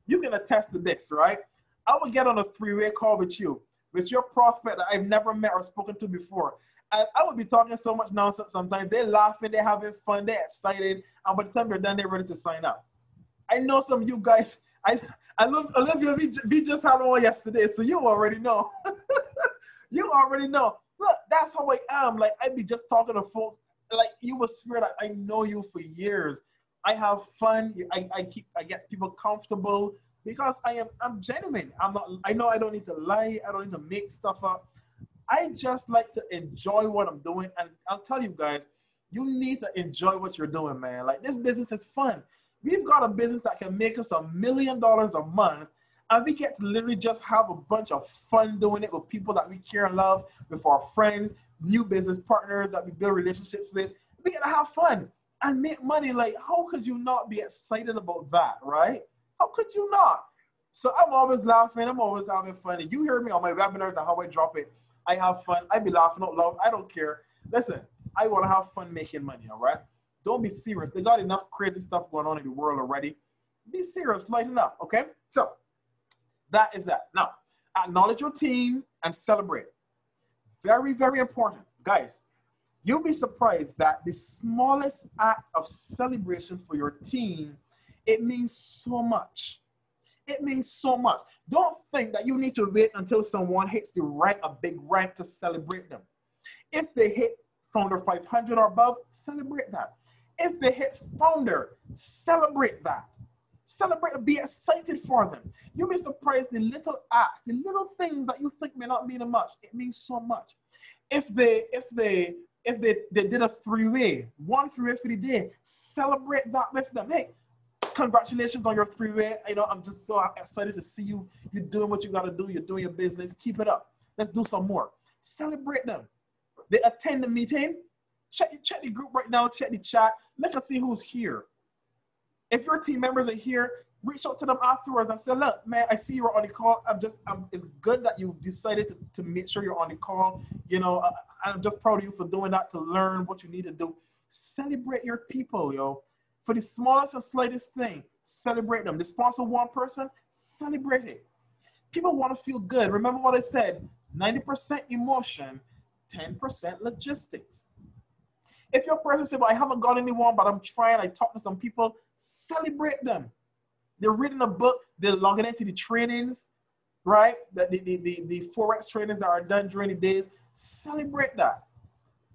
you can attest to this, right? I will get on a 3-way call with you, with your prospect that I've never met or spoken to before. And I would be talking so much nonsense sometimes. They're laughing, they're having fun, they're excited. And by the time they're done, they're ready to sign up. I know some of you guys, I love Olivia, we just had one yesterday, so you already know. You already know. Look, that's how I am. Like, I be just talking to folks, like, you will swear that I know you for years. I have fun. I get people comfortable because I'm genuine. I know I don't need to lie. I don't need to make stuff up. I just like to enjoy what I'm doing. And I'll tell you guys, you need to enjoy what you're doing, man. Like, this business is fun. We've got a business that can make us $1 million a month, and we get to literally just have a bunch of fun doing it with people that we care and love, with our friends, new business partners that we build relationships with. We get to have fun and make money. Like, how could you not be excited about that, right? How could you not? So I'm always laughing. I'm always having fun. And you hear me on my webinars and how I drop it. I have fun. I be laughing out loud. I don't care. Listen, I want to have fun making money, all right? Don't be serious. They got enough crazy stuff going on in the world already. Be serious. Lighten up, okay? So that is that. Now, acknowledge your team and celebrate. Very, very important. Guys, you'll be surprised that the smallest act of celebration for your team, it means so much. It means so much. Don't think that you need to wait until someone hits the rank, a big rank, to celebrate them. If they hit founder 500 or above, celebrate that. If they hit founder, celebrate that. Celebrate, be excited for them. You'll be surprised the little acts, the little things that you think may not mean much, it means so much. If they did a three-way, one three-way for the day, celebrate that with them. Hey, congratulations on your three-way. You know, I'm just so excited to see you. You're doing what you got to do. You're doing your business. Keep it up. Let's do some more. Celebrate them. They attend the meeting. Check the group right now. Check the chat. Let us see who's here. If your team members are here, reach out to them afterwards and say, look, man, I see you're on the call. It's good that you decided to make sure you're on the call. You know, I'm just proud of you for doing that, to learn what you need to do. Celebrate your people, yo. For the smallest and slightest thing, celebrate them. They sponsor one person, celebrate it. People want to feel good. Remember what I said, 90% emotion, 10% logistics. If your person says, well, I haven't got anyone, but I'm trying, I talked to some people, celebrate them. They're reading a book, they're logging into the trainings, right? The Forex trainings that are done during the days, celebrate that.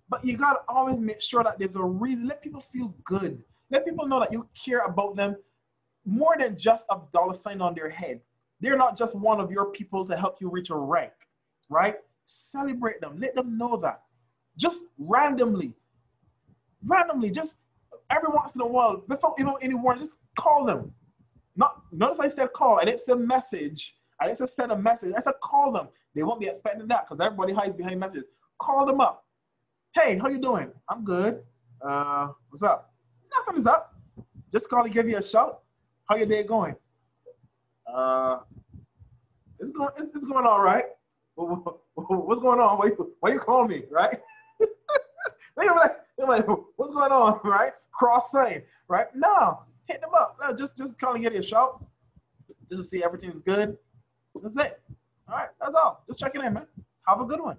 But you got to always make sure that there's a reason. Let people feel good. Let people know that you care about them more than just a dollar sign on their head. They're not just one of your people to help you reach a rank, right? Celebrate them. Let them know that. Just randomly, just every once in a while, before even anyone, just call them. Notice I said call. I didn't say message. I didn't say send a message. I said call them. They won't be expecting that because everybody hides behind messages. Call them up. Hey, how you doing? I'm good. What's up? Nothing is up. Just call to give you a shout. How your day going? It's going all right. What's going on? Why you calling me, right? They're like, what's going on, right? Cross sign, right? No, hit them up. No, just call and give you a shout. Just to see everything's good. That's it. All right, that's all. Just checking in, man. Have a good one.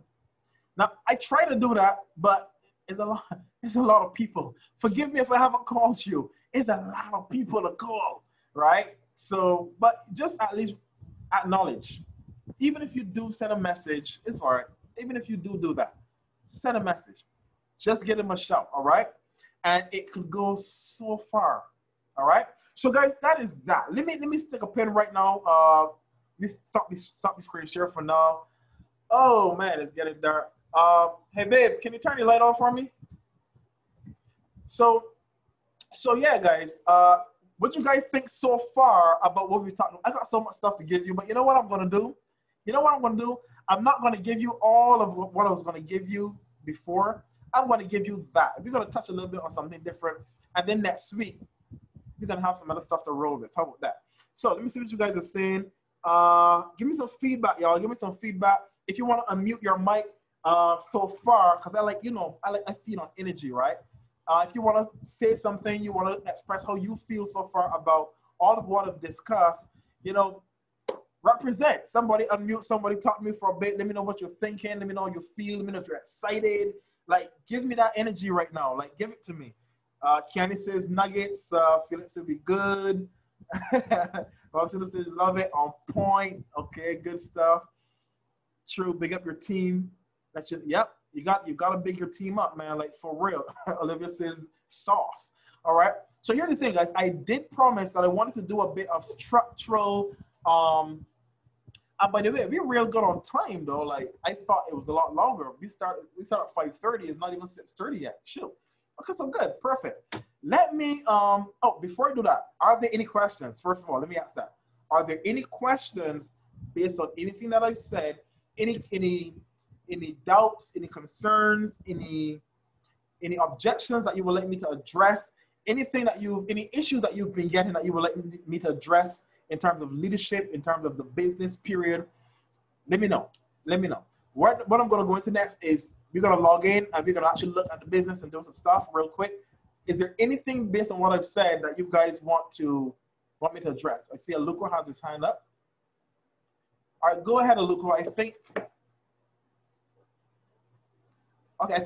Now, I try to do that, but it's a lot of people. Forgive me if I haven't called you. It's a lot of people to call, right? So, but just at least acknowledge. Even if you do send a message, it's all right. Even if you do that, send a message. Just get them a shout, all right? And it could go so far, all right? So, guys, that is that. Let me stick a pin right now. Let me stop the screen share for now. Oh, man, it's getting dark. Hey, babe, can you turn the light on for me? So yeah, guys, what you guys think so far about what we talked about? I got so much stuff to give you, but you know what I'm going to do? I'm not going to give you all of what I was going to give you before. I'm going to give you that. We're going to touch a little bit on something different. And then next week, we're going to have some other stuff to roll with. How about that? So let me see what you guys are saying. Give me some feedback, y'all. Give me some feedback. If you want to unmute your mic so far, because I feed on energy, right? If you want to say something, you want to express how you feel so far about all of what I've discussed, you know, represent. Somebody unmute, somebody talk to me for a bit. Let me know what you're thinking. Let me know how you feel. Let me know if you're excited. Like, give me that energy right now. Like, give it to me. Candy says nuggets. Felix will be good. Also, love it. On point. Okay, good stuff. True. Big up your team. That should. Yep. You got to big your team up, man. Like for real. Olivia says sauce. All right. So here's the thing, guys. I did promise that I wanted to do a bit of structural. And by the way, we're real good on time though. Like I thought it was a lot longer. We start at 5:30. It's not even 6:30 yet. Shoot. Okay, so good. Perfect. Let me oh, before I do that, are there any questions? First of all, let me ask that. Are there any questions based on anything that I've said? Any doubts, any concerns, any objections that you would like me to address? Any issues that you've been getting that you would like me to address in terms of leadership, in terms of the business period? Let me know. Let me know. What I'm going to go into next is we're going to log in and we're going to actually look at the business and do some stuff real quick. Is there anything based on what I've said that you guys want me to address? I see Aluko has his hand up. All right, go ahead, Aluko. I think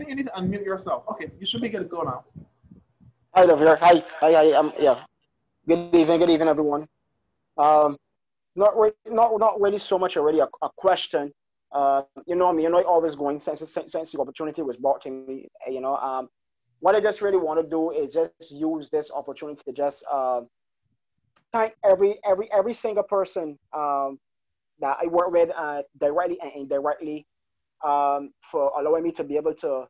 you need to unmute yourself. Okay, you should be good to go now. Hi, Javier. Hi. Yeah. Good evening, everyone. Not really so much already a question. You know me, always going since the opportunity was brought to me. What I just really want to do is just use this opportunity to just thank every single person that I work with directly and indirectly for allowing me to be able to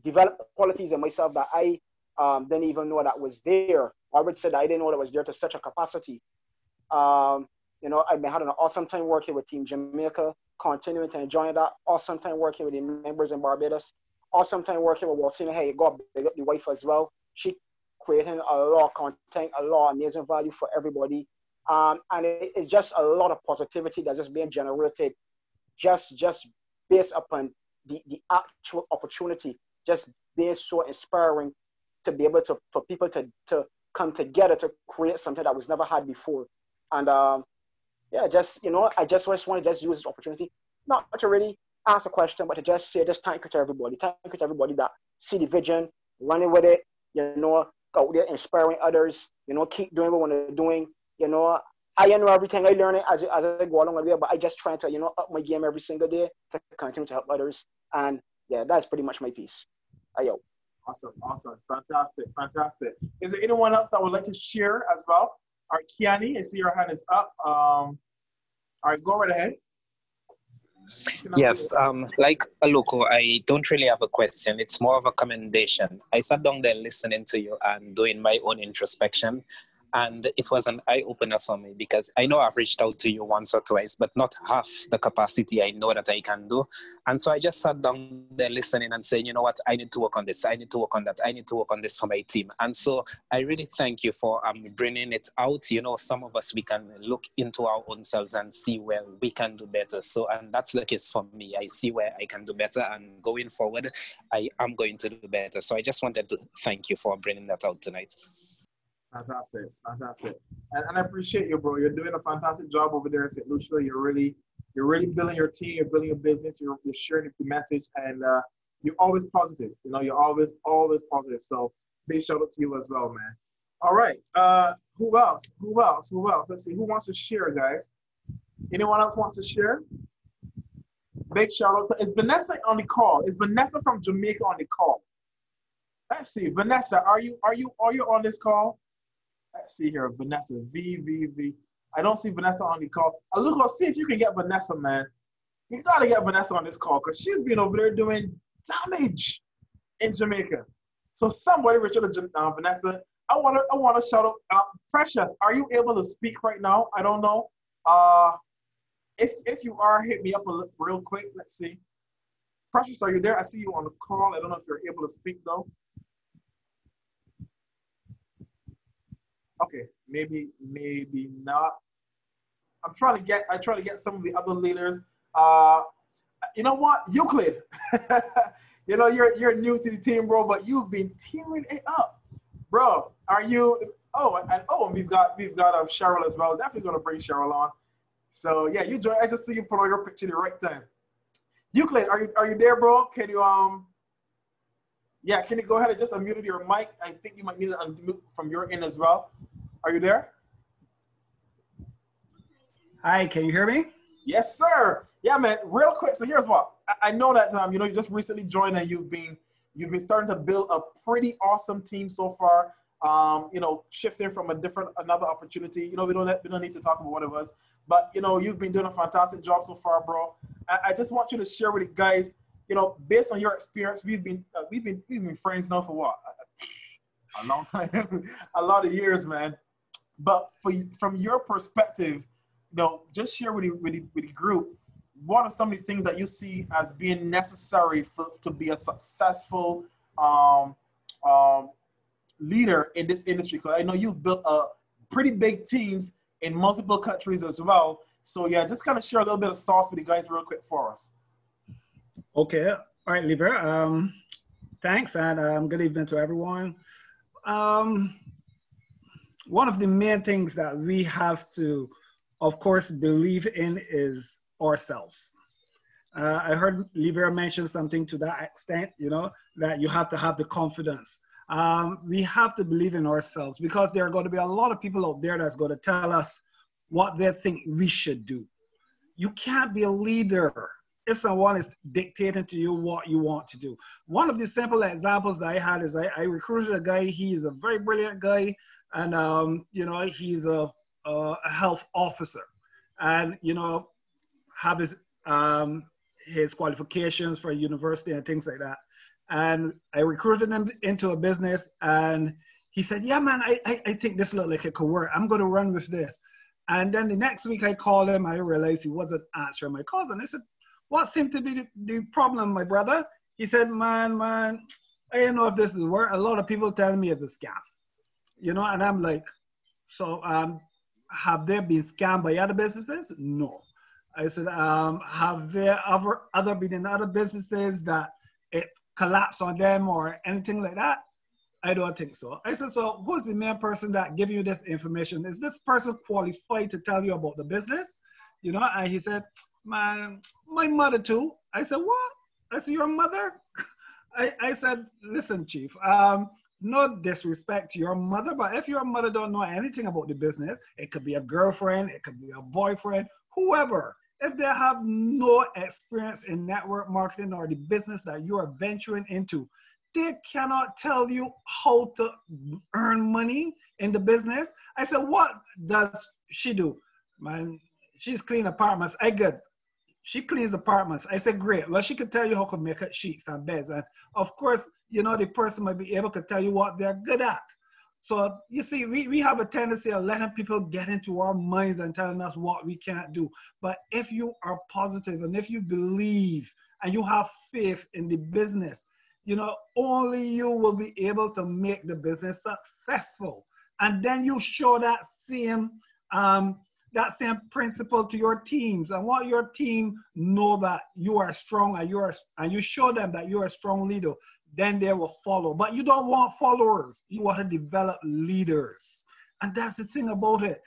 develop qualities in myself that I didn't even know that was there. I would say that I didn't know that was there to such a capacity. I've been having an awesome time working with Team Jamaica, continuing to enjoy that. Awesome time working with the members in Barbados. Awesome time working with Walsina. Hey, God big up the wife as well. She creating a lot of content, a lot of amazing value for everybody. And it's just a lot of positivity that's just being generated just based upon the actual opportunity, just being so inspiring to be able to, for people to come together to create something that was never had before. And I just want to just use this opportunity, not to really ask a question, but to just say, just thank you to everybody. Thank you to everybody that see the vision, running with it, out there inspiring others, keep doing what we're doing. I know everything I learn as I go along the way, but I just trying to, up my game every single day to continue to help others. And yeah, that's pretty much my piece. Ayo. Awesome. Fantastic. Is there anyone else that would like to share as well? All right, Kiani, I see your hand is up. All right, go right ahead. Yes, like Aluko, I don't really have a question. It's more of a commendation. I sat down there listening to you and doing my own introspection. And it was an eye-opener for me because I know I've reached out to you once or twice, but not half the capacity I know that I can do. And so I just sat down there listening and saying, you know what, I need to work on this. I need to work on that. I need to work on this for my team. And so I really thank you for bringing it out. Some of us, we can look into our own selves and see where we can do better. So, and that's the case for me. I see where I can do better, and going forward, I am going to do better. So I just wanted to thank you for bringing that out tonight. Fantastic. And I appreciate you, bro. You're doing a fantastic job over there at St. Lucia. You're really building your team. You're building your business. You're sharing the message, and you're always positive. You're always positive. So big shout out to you as well, man. All right. Who else? Let's see. Who wants to share, guys? Anyone else wants to share? Big shout out to. Is Vanessa on the call? Is Vanessa from Jamaica on the call? Let's see. Vanessa, are you on this call? Let's see here, Vanessa, V. I don't see Vanessa on the call. Look, see if you can get Vanessa, man. You gotta get Vanessa on this call because she's been over there doing damage in Jamaica. So somebody, Richard, Vanessa, I wanna shout out. Precious, are you able to speak right now? I don't know. If you are, hit me up real quick. Let's see. Precious, are you there? I see you on the call. I don't know if you're able to speak though. Okay, maybe not. I try to get some of the other leaders. You know what, Euclid? You're new to the team, bro, but you've been tearing it up, bro. Are you? And we've got Cheryl as well. Definitely gonna bring Cheryl on. So yeah, you join. I just see you put on your picture the right time. Euclid, are you there, bro? Can you can you go ahead and just unmute your mic? I think you might need to unmute from your end as well. Are you there? Hi, can you hear me? Yes, sir. Yeah, man. Real quick. So here's what I know that you know, you just recently joined and you've been starting to build a pretty awesome team so far. You know, shifting from another opportunity. You know, we don't need to talk about what it was, but you know, you've been doing a fantastic job so far, bro. I just want you to share with the guys. You know, based on your experience, we've been friends now for what, a long time, a lot of years, man. But from your perspective, you know, just share with the group, what are some of the things that you see as being necessary to be a successful leader in this industry? Because I know you've built a pretty big teams in multiple countries as well. So yeah, just kind of share a little bit of sauce with you guys real quick for us. Okay. All right, Liber. Thanks, and good evening to everyone. One of the main things that we have to, of course, believe in is ourselves. I heard Liber mention something to that extent, you know, that you have to have the confidence. We have to believe in ourselves, because there are going to be a lot of people out there that's going to tell us what they think we should do. You can't be a leader if someone is dictating to you what you want to do. One of the simple examples that I had is I recruited a guy. He is a very brilliant guy, and you know, he's a health officer, and you know, have his qualifications for university and things like that. And I recruited him into a business, and he said, "Yeah, man, I think this looks like it could work. I'm going to run with this." And then the next week I called him, and I realized he wasn't answering my calls, and I said, "What seemed to be the problem, my brother?" He said, man, I don't know if this is work. A lot of people telling me it's a scam, you know. And I'm like, so have there been scammed by other businesses? No. I said, have there other been in other businesses that it collapsed on them or anything like that? I don't think so. I said, so who's the main person that give you this information? Is this person qualified to tell you about the business? You know, and he said, man, my mother too. I said, what? I said, your mother? I said, listen, Chief, no disrespect to your mother, but if your mother don't know anything about the business, it could be a girlfriend, it could be a boyfriend, whoever. If they have no experience in network marketing or the business that you are venturing into, they cannot tell you how to earn money in the business. I said, what does she do? Man, she's clean apartments. I get. She cleans apartments. I said, great. Well, she could tell you how to make up sheets and beds. And of course, you know, the person might be able to tell you what they're good at. So you see, we have a tendency of letting people get into our minds and telling us what we can't do. But if you are positive and if you believe and you have faith in the business, you know, only you will be able to make the business successful. And then you show that same principle to your teams, and want your team know that you are strong and you show them that you're a strong leader, then they will follow. But you don't want followers. You want to develop leaders. And that's the thing about it.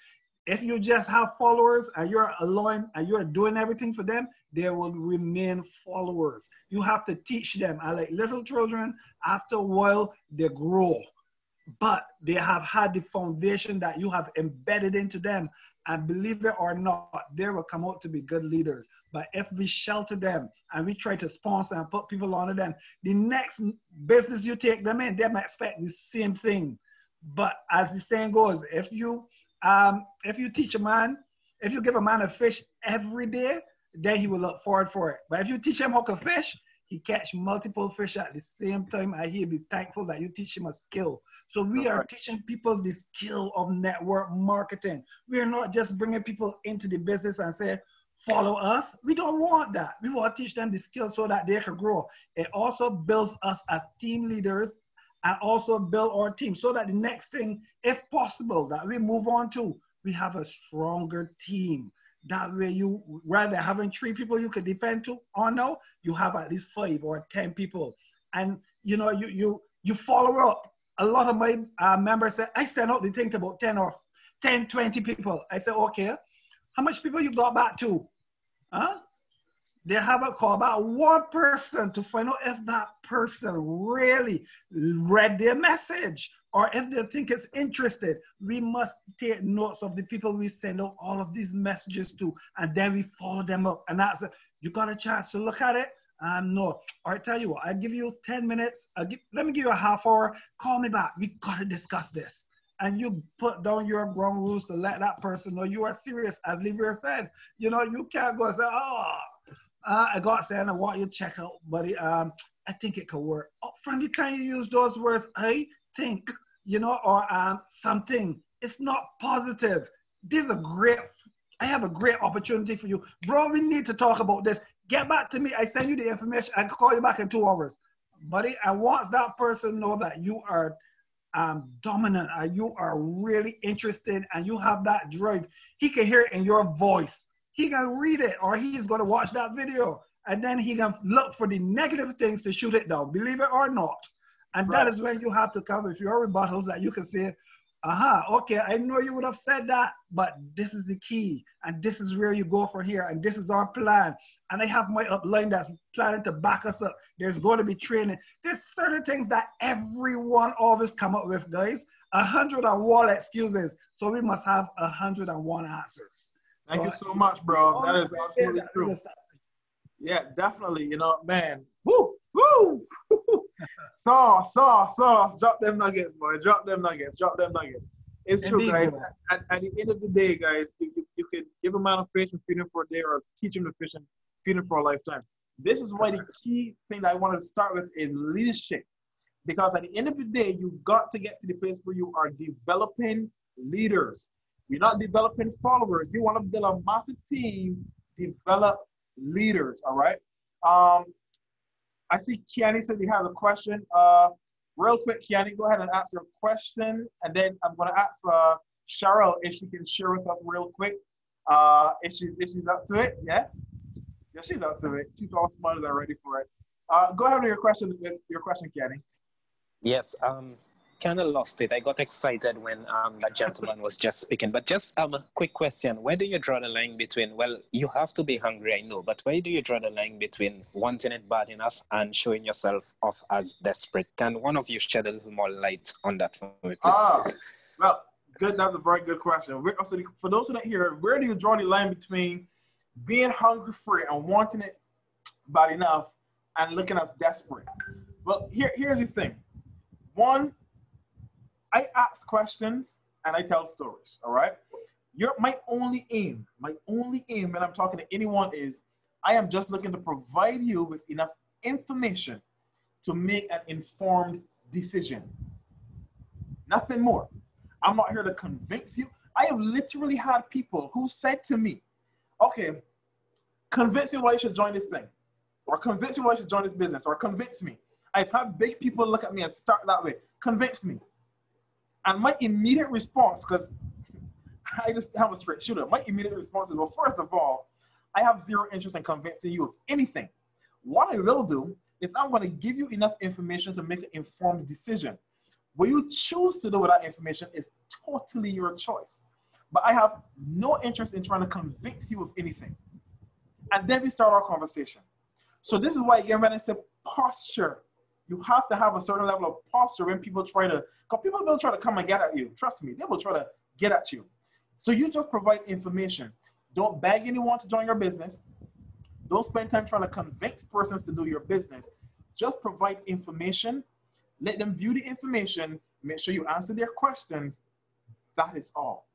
If you just have followers and you're alone and you're doing everything for them, they will remain followers. You have to teach them. And like little children, after a while, they grow. But they have had the foundation that you have embedded into them. And believe it or not, they will come out to be good leaders. But if we shelter them and we try to sponsor and put people under them, the next business you take them in, they might expect the same thing. But as the saying goes, if you teach a man, if you give a man a fish every day, then he will look forward for it. But if you teach him how to fish, he catch multiple fish at the same time, and he'll be thankful that you teach him a skill. So we are teaching people the skill of network marketing. We are not just bringing people into the business and say, follow us. We don't want that. We want to teach them the skills so that they can grow. It also builds us as team leaders and also build our team so that the next thing, if possible, that we move on to, we have a stronger team. That way, you rather than having 3 people you could depend on now, you have at least 5 or 10 people, and you know you follow up. A lot of my members say, I send out the thing to about 10, 20 people. I say, okay, how much people you got back to? Huh? They haven't called about one person to find out if that person really read their message or if they think it's interested. We must take notes of the people we send out all of these messages to, and then we follow them up. And that's it. You got a chance to look at it? No. All right, tell you what, I give you 10 minutes. Let me give you a half hour. Call me back. We got to discuss this. And you put down your ground rules to let that person know you are serious. As Livia said, you know, you can't go and say, oh, I got saying I want you to check out, buddy. I think it could work. Oh, from the time you use those words, I think, you know, or something, it's not positive. This is I have a great opportunity for you. Bro, we need to talk about this. Get back to me. I send you the information. I can call you back in 2 hours. Buddy, and once that person know that you are dominant and you are really interested and you have that drive, he can hear it in your voice. He can read it or he's going to watch that video and then he can look for the negative things to shoot it down, believe it or not. And Right. that is when you have to come with your rebuttals that you can say, okay, I know you would have said that, but this is the key and this is where you go from here and this is our plan. And I have my upline that's planning to back us up. There's going to be training. There's certain things that everyone always come up with, guys. 101 excuses. So we must have 101 answers. Thank you so much, bro. That is absolutely true. Yeah, definitely. You know, man. Woo, woo. Sauce. Drop them nuggets, boy. Drop them nuggets. It's true, guys. At the end of the day, guys, you could give a man a fish and feed him for a day or teach him to fish and feed him for a lifetime. This is why the key thing that I wanted to start with is leadership. Because at the end of the day, you got to get to the place where you are developing leaders. You're not developing followers. You want to build a massive team, develop leaders, all right? I see Kiani said he has a question. Real quick, Kiani, go ahead and ask your question. And then I'm going to ask Cheryl if she can share with us real quick. If she's up to it, yes? Yes, she's up to it. She's all smart and ready for it. Go ahead with your question, Kiani. Yes, kind of lost it. I got excited when that gentleman was just speaking. But just a quick question. Where do you draw the line between, well, you have to be hungry, I know, but where do you draw the line between wanting it bad enough and showing yourself off as desperate? Can one of you shed a little more light on that for me, please? Well, good. That's a very good question. So for those who don't hear, where do you draw the line between being hungry for it and wanting it bad enough and looking as desperate? Well, here's the thing. One, I ask questions and I tell stories, all right? My only aim when I'm talking to anyone is I am just looking to provide you with enough information to make an informed decision. Nothing more. I'm not here to convince you. I have literally had people who said to me, okay, convince me why you should join this thing, or convince me why you should join this business, or convince me. I've had big people look at me and start that way, convince me. And my immediate response, because I'm a straight shooter, my immediate response is, well, first of all, I have zero interest in convincing you of anything. What I will do is I'm going to give you enough information to make an informed decision. What you choose to do with that information is totally your choice. But I have no interest in trying to convince you of anything. And then we start our conversation. So this is why, again, when I say posture, you have to have a certain level of posture when people try to, because people will try to come and get at you. Trust me, they will try to get at you. So you just provide information. Don't beg anyone to join your business. Don't spend time trying to convince persons to do your business. Just provide information. Let them view the information. Make sure you answer their questions. That is all.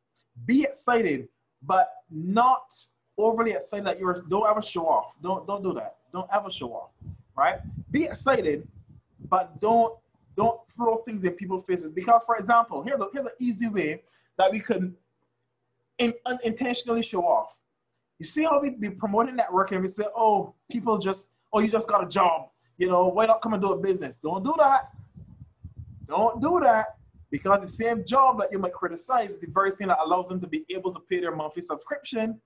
Be excited, but not overly excited that don't ever show off. Don't do that. Don't ever show off, right? Be excited, but don't throw things in people's faces. Because, for example, here's an easy way that we could unintentionally show off. You see how we be promoting networking and we say, oh, you just got a job. You know, why not come and do a business? Don't do that. Don't do that, because the same job that you might criticize is the very thing that allows them to be able to pay their monthly subscription.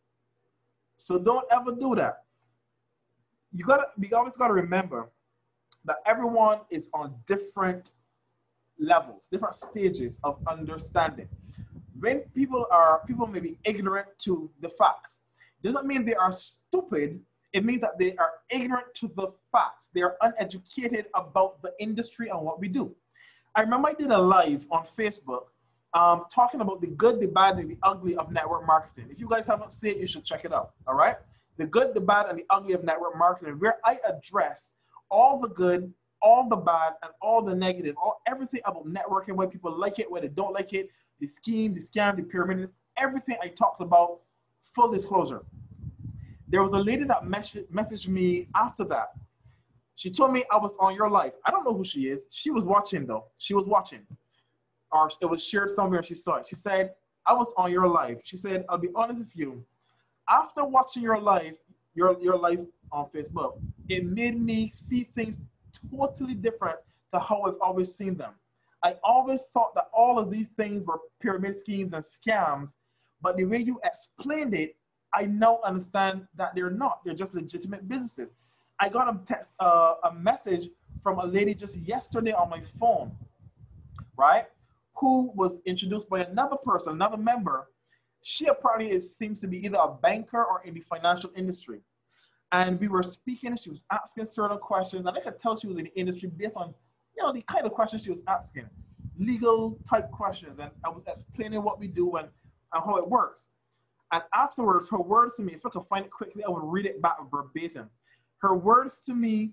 So don't ever do that. We always got to remember that everyone is on different levels, different stages of understanding. When people may be ignorant to the facts, doesn't mean they are stupid. It means that they are ignorant to the facts. They are uneducated about the industry and what we do. I remember I did a live on Facebook talking about the good, the bad, and the ugly of network marketing. If you guys haven't seen it, you should check it out, all right? The good, the bad, and the ugly of network marketing, where I address all the good, all the bad, and all the negative, everything about networking, why people like it, why they don't like it, the scheme, the scam, the pyramids, everything I talked about, full disclosure. There was a lady that messaged me after that. She told me I was on your live. I don't know who she is. She was watching though. She was watching. Or it was shared somewhere and she saw it. She said, I was on your live. She said, I'll be honest with you. After watching your live on Facebook, it made me see things totally different to how I've always seen them. I always thought that all of these things were pyramid schemes and scams, but the way you explained it, I now understand that they're not. They're just legitimate businesses. I got a message from a lady just yesterday on my phone, right? Who was introduced by another person, another member. She apparently seems to be either a banker or in the financial industry. And we were speaking, she was asking certain questions, and I could tell she was in the industry based on, the kind of questions she was asking, legal type questions. And I was explaining what we do and how it works. And afterwards, her words to me, if I could find it quickly, I would read it back verbatim. Her words to me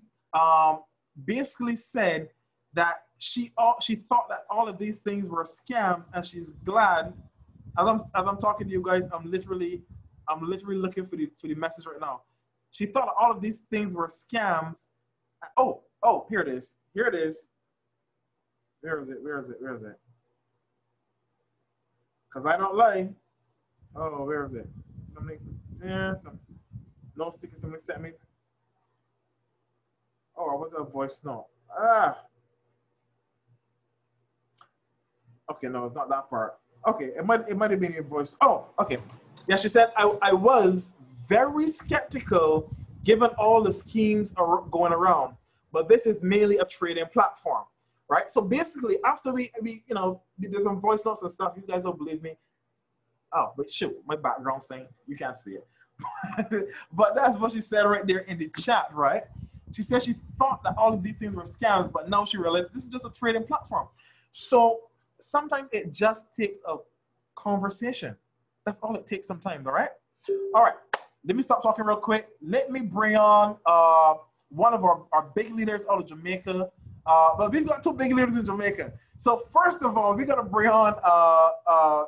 basically said that she thought that all of these things were scams, and she's glad. As I'm talking to you guys, I'm literally looking for the message right now. She thought that all of these things were scams. Oh, here it is. Here it is. Where is it? Because I don't lie. Oh, where is it? No secret, somebody sent me. Oh, was it a voice note? Okay, no, it's not that part. Okay, it might have been your voice. Oh, okay. Yeah, she said, I was very skeptical given all the schemes are going around, but this is mainly a trading platform, right? So basically, after we did some voice notes and stuff, you guys don't believe me. Oh, but shoot, my background thing, you can't see it. But that's what she said right there in the chat, right? She said she thought that all of these things were scams, but now she realized this is just a trading platform. So sometimes it just takes a conversation. That's all it takes sometimes, all right? All right, let me stop talking real quick. Let me bring on one of our big leaders out of Jamaica. But we've got two big leaders in Jamaica. So first of all, we're gonna bring on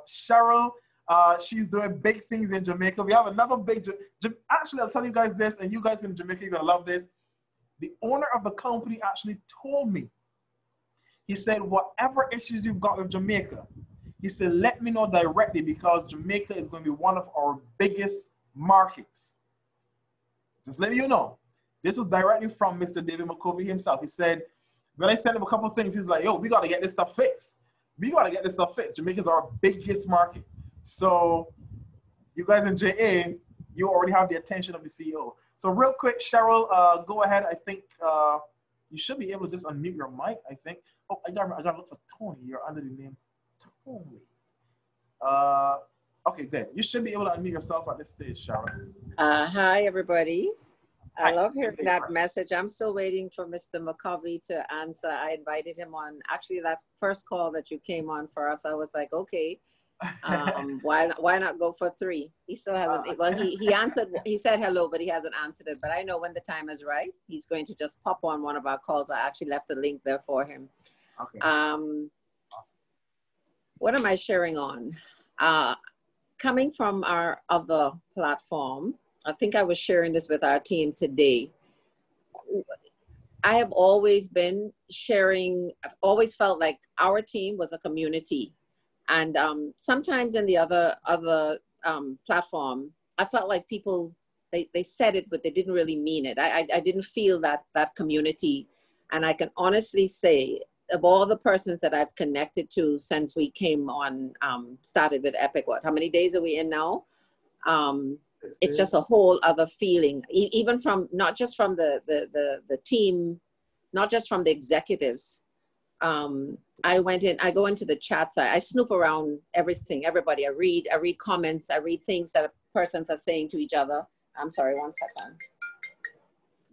Cheryl. She's doing big things in Jamaica. We have another big, actually, I'll tell you guys this, and you guys in Jamaica, you're gonna love this. The owner of the company actually told me, he said, whatever issues you've got with Jamaica, he said, let me know directly because Jamaica is going to be one of our biggest markets. Just letting you know. This was directly from Mr. David McCovey himself. He said, when I sent him a couple of things, he's like, yo, we got to get this stuff fixed. We got to get this stuff fixed. Jamaica is our biggest market. So you guys in JA, you already have the attention of the CEO. So real quick, Cheryl, go ahead. I think you should be able to just unmute your mic, I think. Oh, I gotta look for Tony. You're under the name Tony. Okay, then. You should be able to unmute yourself at this stage, Cheryl. Hi, everybody. I Hi. love hearing that message. I'm still waiting for Mr. McCovey to answer. I invited him on, actually, that first call that you came on for us. I was like, okay. Why not go for 3? He still hasn't. Well, he answered. He said hello, but he hasn't answered it. But I know when the time is right, he's going to just pop on one of our calls. I actually left the link there for him. Okay. Awesome. What am I sharing on? Coming from our other platform, I think I was sharing this with our team today. I have always been sharing. I've always felt like our team was a community. And sometimes in the other platform, I felt like people, they said it, but they didn't really mean it. I didn't feel that community. And I can honestly say, of all the persons that I've connected to since we came on, started with Epic, how many days are we in now? It's just a whole other feeling, even from, not just from the team, not just from the executives. I go into the chats, I snoop around everything, everybody. I read comments, I read things that persons are saying to each other. I'm sorry, one second.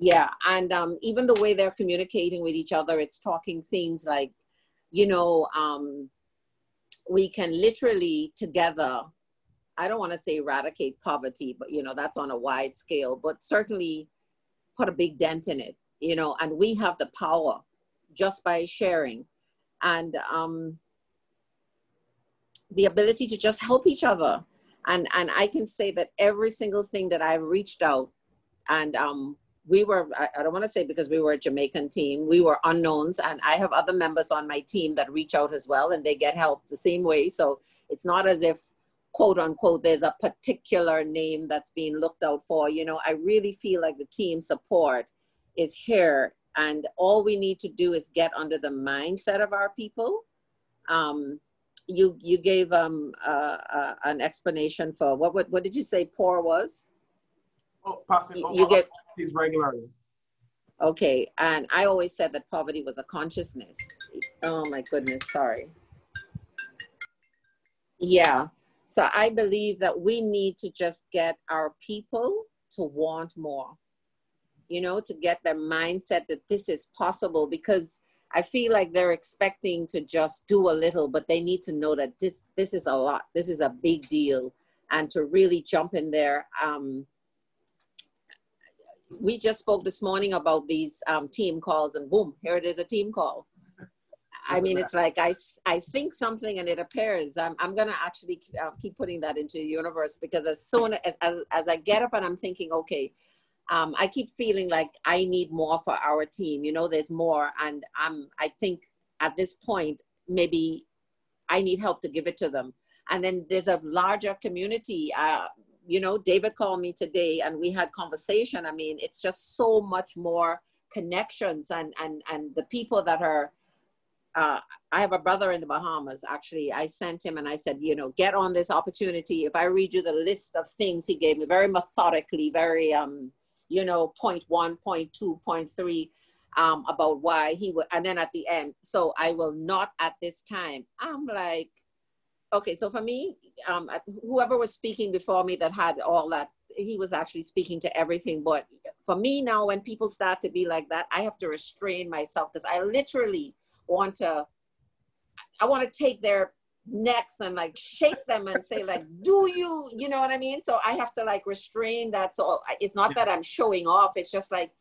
Yeah, and even the way they're communicating with each other, it's talking things like, you know, we can literally together, I don't want to say eradicate poverty, but, you know, that's on a wide scale, but certainly put a big dent in it, you know, and we have the power just by sharing and the ability to just help each other. And I can say that every single thing that I've reached out, and we were, I don't want to say because we were a Jamaican team, we were unknowns, and I have other members on my team that reach out as well, and they get help the same way. So it's not as if, quote unquote, there's a particular name that's being looked out for. You know, I really feel like the team support is here, and all we need to do is get under the mindset of our people. You gave an explanation for what did you say poor was? Oh, passing you get these regularly. Okay, and I always said that poverty was a consciousness. Oh my goodness, sorry. Yeah, so I believe that we need to just get our people to want more, you know, to get their mindset that this is possible, because I feel like they're expecting to just do a little, but they need to know that this is a lot, this is a big deal, and to really jump in there. We just spoke this morning about these team calls, and boom, here it is, a team call. I mean, it's like I think something and it appears. I'm going to actually keep putting that into the universe, because as soon as I get up and I'm thinking, okay, I keep feeling like I need more for our team. You know, there's more. And I think at this point, maybe I need help to give it to them. And then there's a larger community. You know, David called me today and we had conversation. I mean, it's just so much more connections and the people that are, I have a brother in the Bahamas. Actually, I sent him and I said, you know, get on this opportunity. If I read you the list of things he gave me, very methodically, very, you know, point 1, point 2, point 3, about why he would, and then at the end, so I will not at this time. I'm like, okay, so for me, whoever was speaking before me that had all that, he was actually speaking to everything. But for me now, when people start to be like that, I have to restrain myself, because I literally want to take their necks and like shake them and say like, do you know what I mean? So I have to like restrain that. So it's not that I'm showing off. It's just like,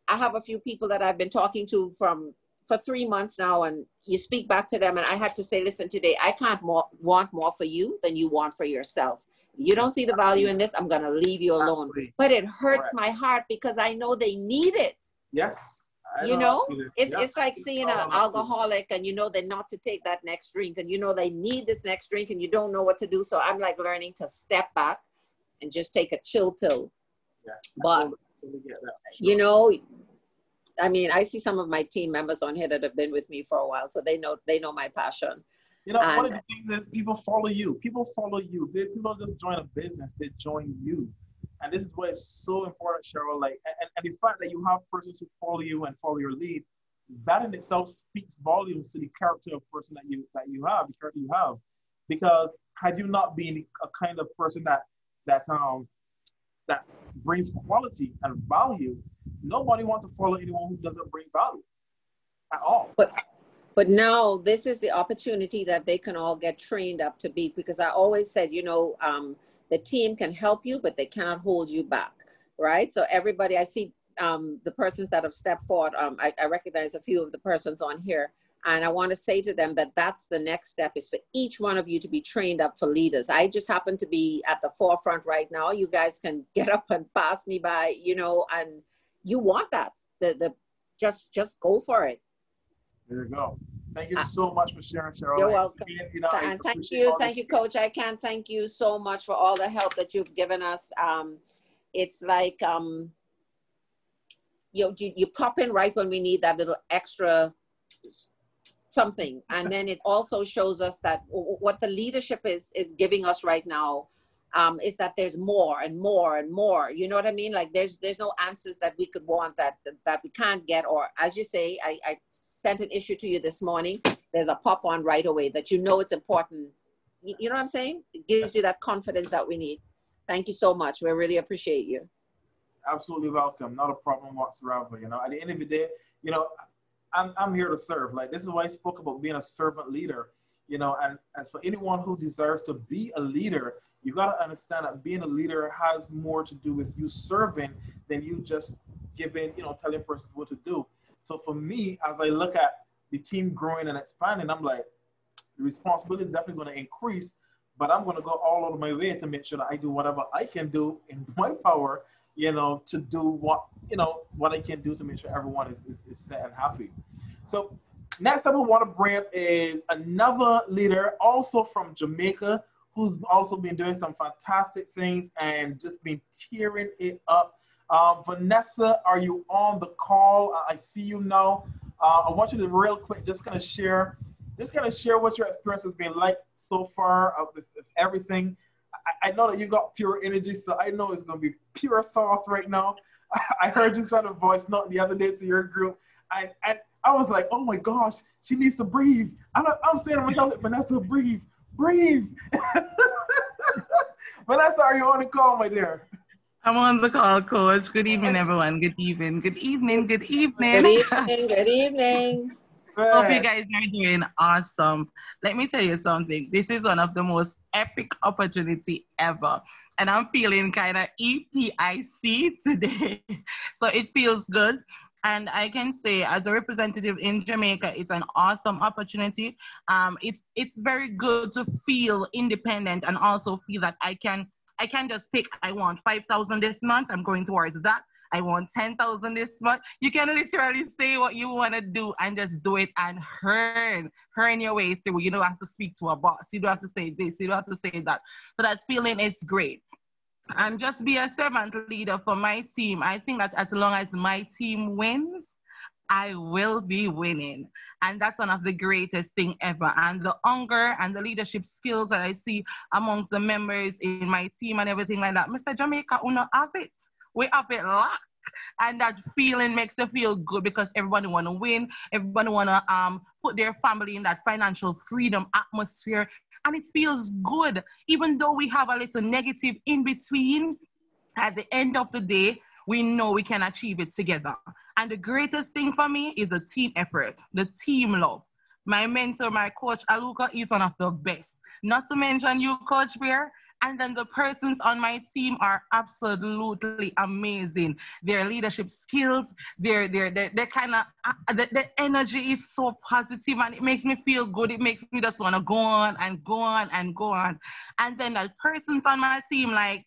I have a few people that I've been talking to for 3 months now, and you speak back to them, and I had to say, listen, today, I can't want more for you than you want for yourself. If you don't see the value in this, I'm going to leave you alone. Absolutely. But it hurts my heart, because I know they need it. Yes. You know, it's like seeing an alcoholic, and you know they're not to take that next drink, and you know they need this next drink, and you don't know what to do. So I'm like learning to step back and just take a chill pill. Yeah, but you know, I mean, I see some of my team members on here that have been with me for a while, so they know my passion. You know, one of the things is people follow you. People follow you. People don't just join a business; they join you. And this is why it's so important, Cheryl. Like, and the fact that you have persons who follow you and follow your lead, that in itself speaks volumes to the character of person that you have, the character you have. Because had you not been a kind of person that brings quality and value, nobody wants to follow anyone who doesn't bring value at all. But now this is the opportunity that they can all get trained up to be, because I always said, you know, the team can help you, but they cannot hold you back, right? So everybody, I see the persons that have stepped forward. I recognize a few of the persons on here, and I want to say to them that that's the next step, is for each one of you to be trained up for leaders. I just happen to be at the forefront right now. You guys can get up and pass me by, you know, and you want that. Just go for it. There you go. Thank you so much for sharing, Cheryl. You're welcome. And thank you, Coach. I can't thank you so much for all the help that you've given us. It's like you pop in right when we need that little extra something, and then it also shows us that what the leadership is giving us right now is that there's more and more and more. You know what I mean? Like there's no answers that we could want that we can't get. Or as you say, I sent an issue to you this morning. There's a pop on right away that you know it's important. You know what I'm saying? It gives you that confidence that we need. Thank you so much. We really appreciate you. Absolutely welcome. Not a problem whatsoever. You know, at the end of the day, you know, I'm here to serve. Like, this is why I spoke about being a servant leader. You know, and for anyone who desires to be a leader, you got to understand that being a leader has more to do with you serving than you just giving, you know, telling persons what to do. So for me, as I look at the team growing and expanding, I'm like, the responsibility is definitely going to increase, but I'm going to go all out of my way to make sure that I do whatever I can do in my power, you know, to do what, you know, what I can do to make sure everyone is set and happy. So next up I want to bring up is another leader also from Jamaica who's also been doing some fantastic things and just been tearing it up. Vanessa, are you on the call? I see you now. I want you to real quick just kind of share what your experience has been like so far with everything. I know that you got pure energy, so I know it's going to be pure sauce right now. I heard you trying to voice note the other day to your group, and I was like, oh my gosh, she needs to breathe. I'm saying to myself, Vanessa, breathe. Vanessa, are you on the call, my dear? I'm on the call, Coach. Good evening, everyone. Good evening. Good evening. Good evening. Good evening. Good evening. Hope you guys are doing awesome. Let me tell you something. This is one of the most epic opportunity ever. And I'm feeling kind of EPIC today. So it feels good. And I can say, as a representative in Jamaica, it's an awesome opportunity. It's very good to feel independent and also feel that I can just pick. I want 5,000 this month. I'm going towards that. I want 10,000 this month. You can literally say what you want to do and just do it and earn your way through. You don't have to speak to a boss. You don't have to say this. You don't have to say that. So that feeling is great. And just be a servant leader for my team. I think that as long as my team wins, I will be winning. And that's one of the greatest thing ever. And the hunger and the leadership skills that I see amongst the members in my team and everything like that, Mr. Jamaica, we don't have it. We have it locked. And that feeling makes you feel good because everybody want to win. Everybody want to put their family in that financial freedom atmosphere. And it feels good. Even though we have a little negative in between, at the end of the day, we know we can achieve it together. And the greatest thing for me is the team effort, the team love. My mentor, my coach, Aluka, is one of the best. Not to mention you, Coach Bear. And then the persons on my team are absolutely amazing. Their leadership skills, their kind of, the energy is so positive and it makes me feel good. It makes me just want to go on and go on and go on. And then the persons on my team, like,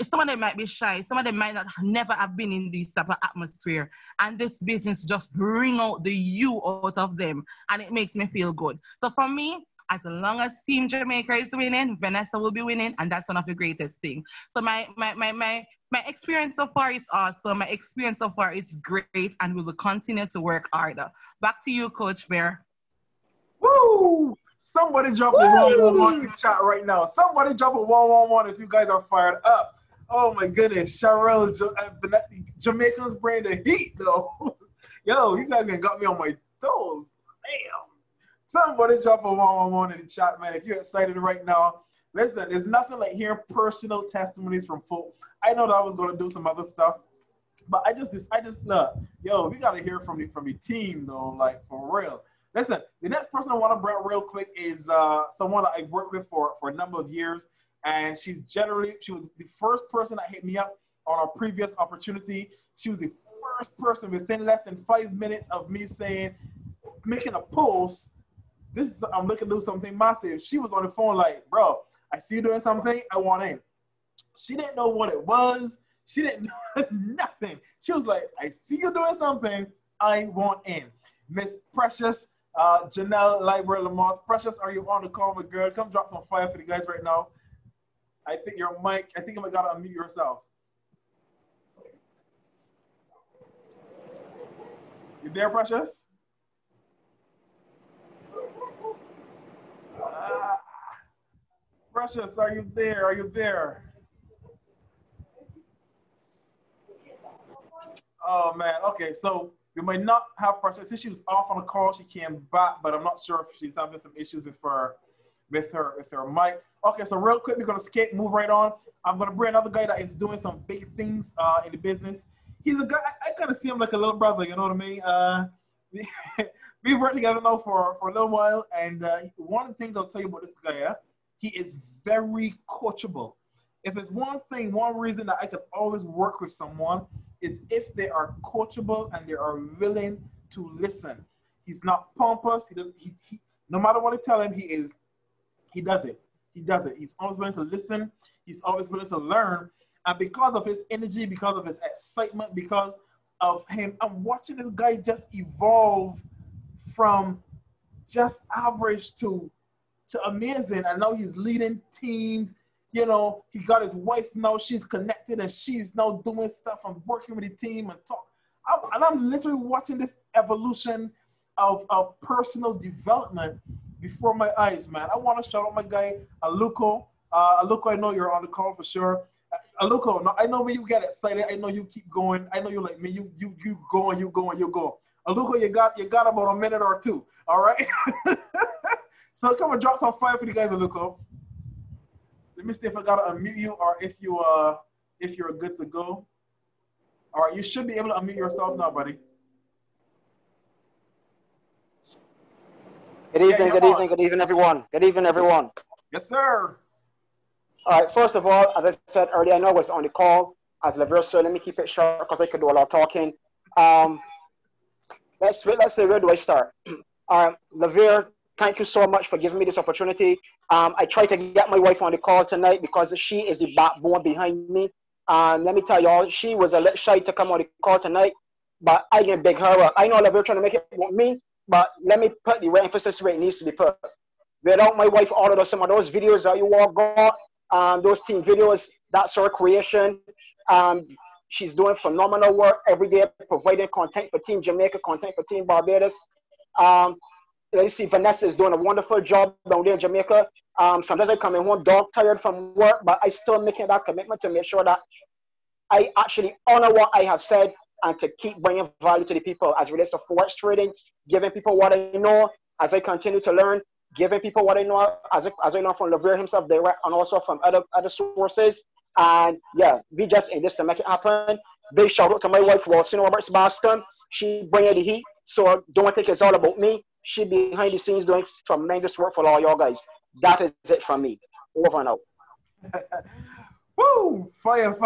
some of them might be shy. Some of them might not never have been in this type of atmosphere. And this business just bring out the you out of them. And it makes me feel good. So for me, as long as Team Jamaica is winning, Vanessa will be winning, and that's one of the greatest things. So my experience so far is awesome. My experience so far is great, and we will continue to work harder. Back to you, Coach Bear. Woo! Somebody drop a 111 in the chat right now. Somebody drop a 111 if you guys are fired up. Oh my goodness, Cheryl, Jamaica's bring the heat though. Yo, you guys got me on my toes. Damn. Somebody drop a 111 in the chat, man. If you're excited right now, listen, there's nothing like hearing personal testimonies from folk. I know that I was going to do some other stuff, but I just look, yo, we got to hear from the team though, like for real. Listen, the next person I want to bring up real quick is someone that I worked with for a number of years, and she was the first person that hit me up on our previous opportunity. She was the first person within less than 5 minutes of me making a post. I'm looking to do something massive. She was on the phone like, bro, I see you doing something, I want in. She didn't know what it was. She didn't know nothing. She was like, I see you doing something, I want in. Miss Precious, Janelle Library Lamont. Precious, are you on the call, my girl? Come drop some fire for the guys right now. I think your mic, I think you might gotta unmute yourself. You there, Precious? Precious, are you there? Are you there? Oh man, okay, so we might not have Precious. Since she was off on a call, she came back, but I'm not sure if she's having some issues with her with her mic. Okay, so real quick, we're gonna skip, move right on. I'm gonna bring another guy that is doing some big things in the business. He's a guy I kind of see him like a little brother, you know what I mean? We've worked together now for a little while, and one of the things I'll tell you about this guy, he is very coachable. If it's one thing, one reason that I could always work with someone is if they are coachable and they are willing to listen. He's not pompous. He no matter what I tell him, he does it. He does it. He's always willing to listen. He's always willing to learn. And because of his energy, because of his excitement, because of him, I'm watching this guy just evolve from just average to amazing. I know he's leading teams. You know, he got his wife now. She's connected and she's now doing stuff and working with the team and talk. I'm literally watching this evolution of personal development before my eyes, man. I want to shout out my guy, Aluko. Aluko, I know you're on the call for sure. Aluko, I know when you get excited, I know you keep going. I know you like me. You go. Aluko, you got about a minute or two. All right. So come and drop some fire for you guys, Aluko. Let me see if I gotta unmute you or if you're good to go. All right, you should be able to unmute yourself now, buddy. Good evening, everyone. Good evening, everyone. Yes, sir. All right, first of all, as I said earlier, I know I was on the call as Lavere, so let me keep it short because I could do a lot of talking. Let's say, where do I start? Lavere, thank you so much for giving me this opportunity. I tried to get my wife on the call tonight because she is the backbone behind me. Let me tell y'all, she was a little shy to come on the call tonight, but I can big her up. I know Lavere trying to make it about me, but let me put the emphasis where it needs to be put. Without my wife, all of some of those videos that you all got, those team videos, that's her creation. She's doing phenomenal work every day, providing content for Team Jamaica, content for Team Barbados. You see, Vanessa is doing a wonderful job down there in Jamaica. Sometimes I come in home dog tired from work, but I still making that commitment to make sure that I actually honor what I have said and to keep bringing value to the people as it relates to forex trading, giving people what I know as I continue to learn, giving people what I know as I learn from Lavere himself direct and also from other sources. And yeah, we just in this to make it happen. Big shout out to my wife, Walson Roberts Boston. She bringing the heat, so don't think it's all about me. She behind the scenes doing tremendous work for all y'all guys. That is it from me. Over and out. Woo! Fire,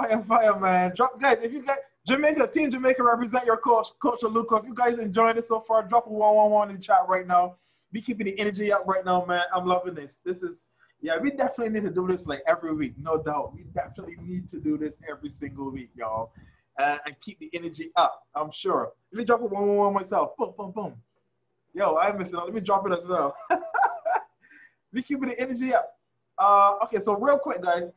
man. Drop, guys, if you got Jamaica, Team Jamaica represent your coach Aluko. If you guys enjoying this so far, drop a 111 in the chat right now. Be keeping the energy up right now, man. I'm loving this. This is, yeah, we definitely need to do this like every week, no doubt. We definitely need to do this every single week, y'all. And keep the energy up, I'm sure. Let me drop a 111 myself. Boom, boom, boom. Yo, I missed it. Let me drop it as well. We keeping the energy up. Okay, so real quick, guys.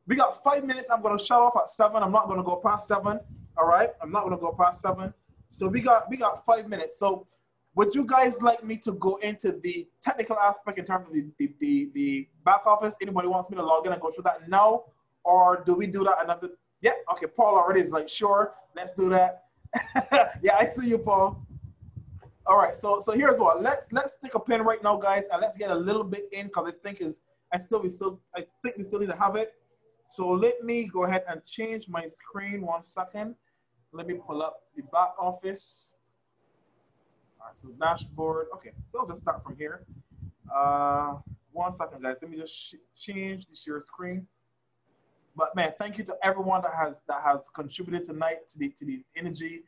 We got 5 minutes. I'm going to shut off at 7. I'm not going to go past 7. All right? I'm not going to go past 7. So we got 5 minutes. So would you guys like me to go into the technical aspect in terms of the back office? Anybody wants me to log in and go through that now? Or do we do that another? Yeah, okay, Paul already is like, sure, let's do that. Yeah, I see you, Paul. All right, so here's what. Let's take a pen right now, guys, and let's get a little bit in because I think we still need to have it. So let me go ahead and change my screen 1 second. Let me pull up the back office. All right, so dashboard. Okay, so I'll just start from here. 1 second, guys. Let me just change the share screen. But man, thank you to everyone that has contributed tonight to the energy.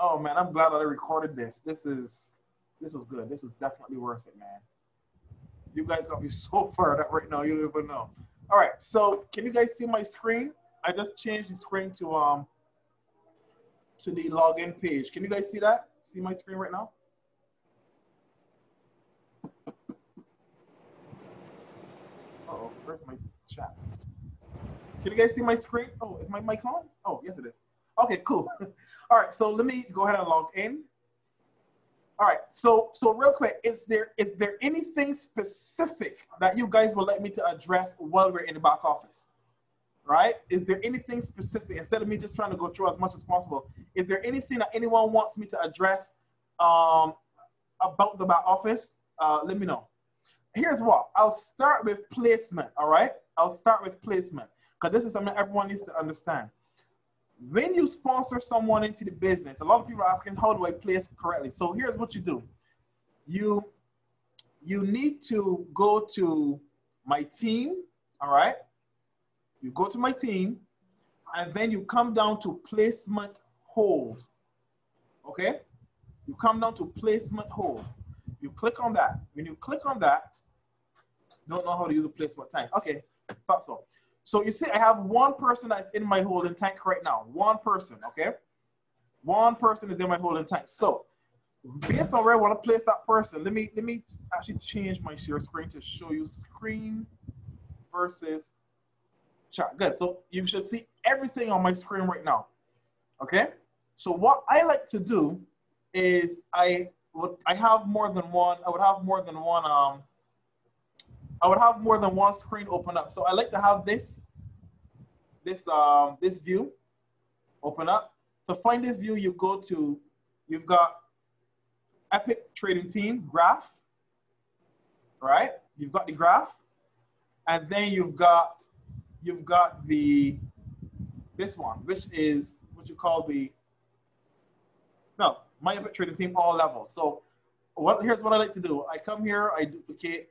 Oh man, I'm glad that I recorded this. This was good. This was definitely worth it, man. You guys got me so fired up right now. You don't even know. All right, so can you guys see my screen? I just changed the screen to the login page. Can you guys see that? See my screen right now? Uh-oh, where's my chat? Can you guys see my screen? Oh, is my mic on? Oh, yes it is. Okay, cool. All right, so let me go ahead and log in. All right, so real quick, is there anything specific that you guys would like me to address while we're in the back office? Right? Is there anything specific, instead of me just trying to go through as much as possible, is there anything that anyone wants me to address about the back office? Let me know. here's what. I'll start with placement, all right? I'll start with placement because this is something everyone needs to understand. When you sponsor someone into the business, a lot of people are asking, how do I place correctly? So here's what you do. You need to go to my team, all right? You go to my team, and then you come down to placement hold, okay? You come down to placement hold. You click on that. When you click on that, don't know how to use a placement tank. Okay, thought so. So you see, I have one person that's in my holding tank right now. One person, okay? One person is in my holding tank. So based on where I want to place that person, let me actually change my share screen to show you screen versus chart. Good. So you should see everything on my screen right now. Okay. So what I like to do is I have more than one. I would have more than one screen open up. So I like to have this view open up. To find this view, you go to, you've got Epic Trading Team graph, right? You've got the graph, and then you've got this one, which is what you call my Epic Trading Team all levels. So here's what I like to do. I come here, I duplicate.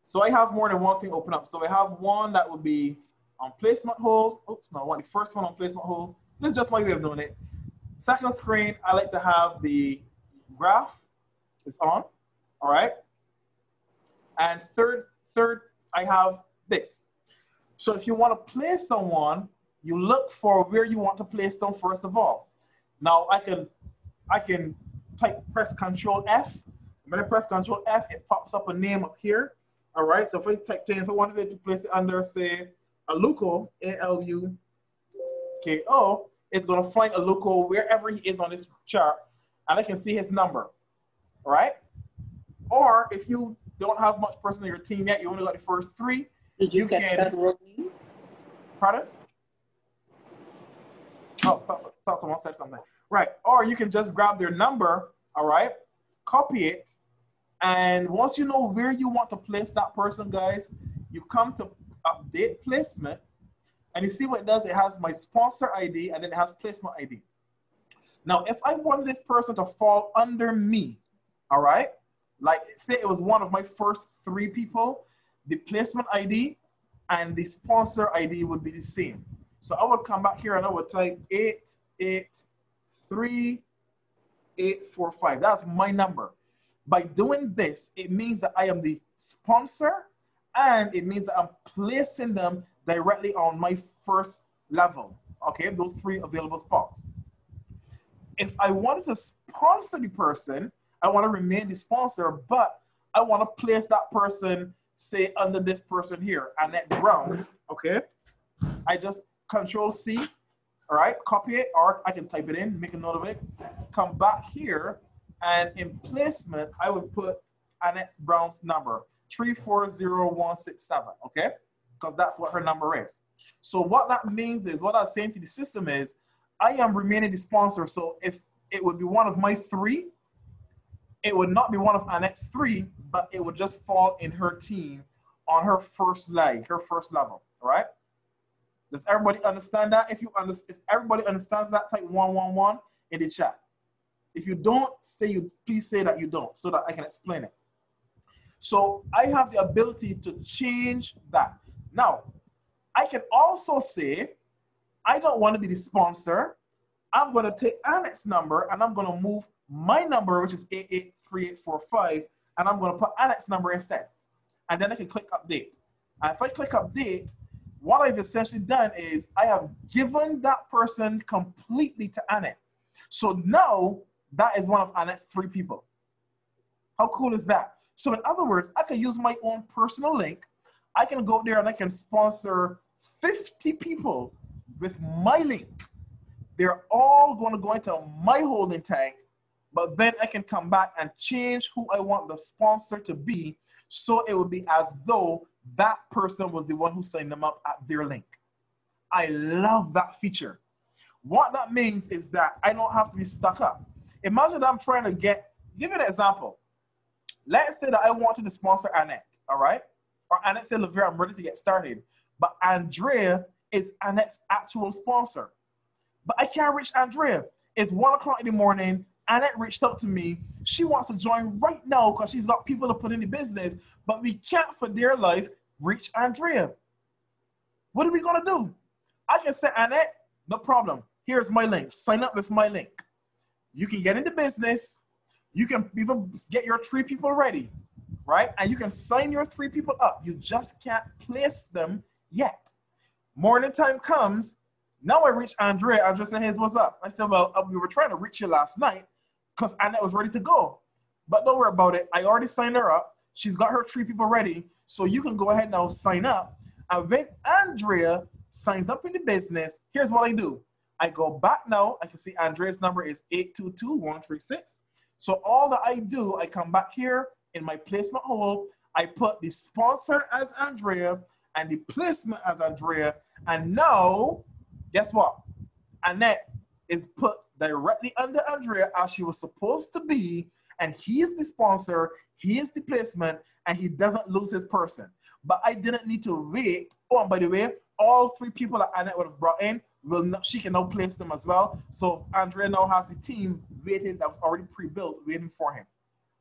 So I have more than one thing open up. So I have one that would be on placement hold. Oops, no, I want the first one on placement hold. This is just my way of doing it. Second screen, I like to have the graph is on, all right? And third, I have this. So if you want to place someone, you look for where you want to place them first of all. Now I can press Control F. When I press Control F, it pops up a name up here. All right, so if I wanted to place it under, say, Aluko, A-L-U-K-O, it's going to find Aluko wherever he is on this chart, and I can see his number, all right? Or if you don't have much person in your team yet, you only got the first three. Did you catch that, Rodney? Pardon? Oh, thought someone said something. Right, or you can just grab their number, all right, copy it, and once you know where you want to place that person, guys, you come to update placement, and you see what it does. It has my sponsor ID, and then it has placement ID. Now, if I wanted this person to fall under me, all right, like say it was one of my first three people, the placement ID and the sponsor ID would be the same. So I would come back here and I would type 883845. That's my number. By doing this, it means that I am the sponsor, and it means that I'm placing them directly on my first level. Okay, those three available spots. If I wanted to sponsor the person, I want to remain the sponsor, but I want to place that person, say, under this person here, Annette Brown, okay? I just Control C, all right, copy it, or I can type it in, make a note of it, come back here, and in placement, I would put Annette Brown's number, 340167, okay? Because that's what her number is. So what that means is, what I was saying to the system is, I am remaining the sponsor, so if it would be one of my three, it would not be one of Annette's three, but it would just fall in her team on her first leg, her first level, all right? Does everybody understand that? If everybody understands that, type 111 in the chat. If you don't, please say that you don't, so that I can explain it. So I have the ability to change that. Now, I can also say, I don't want to be the sponsor. I'm going to take Annette's number and I'm going to move my number, which is 883845, and I'm going to put Annette's number instead. And then I can click update. And if I click update, what I've essentially done is I have given that person completely to Annette. So now that is one of Annette's three people. How cool is that? So in other words, I can use my own personal link. I can go there and I can sponsor 50 people with my link. They're all going to go into my holding tank, but then I can come back and change who I want the sponsor to be, so it would be as though that person was the one who signed them up at their link. I love that feature. What that means is that I don't have to be stuck up. Imagine I'm trying to give you an example. Let's say that I wanted to sponsor Annette, all right? Or Annette said, Lavera, I'm ready to get started. But Andrea is Annette's actual sponsor. But I can't reach Andrea. It's 1 o'clock in the morning. Annette reached out to me. She wants to join right now because she's got people to put in the business, but we can't for dear life reach Andrea. What are we gonna do? I can say, Annette, no problem. Here's my link. Sign up with my link. You can get into business. You can even get your 3 people ready, right? And you can sign your 3 people up. You just can't place them yet. Morning time comes. Now I reach Andrea. Andrea said, hey, what's up? I said, well, we were trying to reach you last night because Annette was ready to go. But don't worry about it. I already signed her up. She's got her 3 people ready. So you can go ahead now, sign up. And when Andrea signs up in the business, here's what I do. I go back now. I can see Andrea's number is 822-136. So all that I do, I come back here in my placement hole. I put the sponsor as Andrea and the placement as Andrea. And now, guess what? Annette is put directly under Andrea as she was supposed to be. And he is the sponsor, he is the placement, and he doesn't lose his person. But I didn't need to wait. Oh, and by the way, all 3 people that Annette would have brought in, she can now place them as well. So Andrea now has the team waiting that was already pre-built, waiting for him.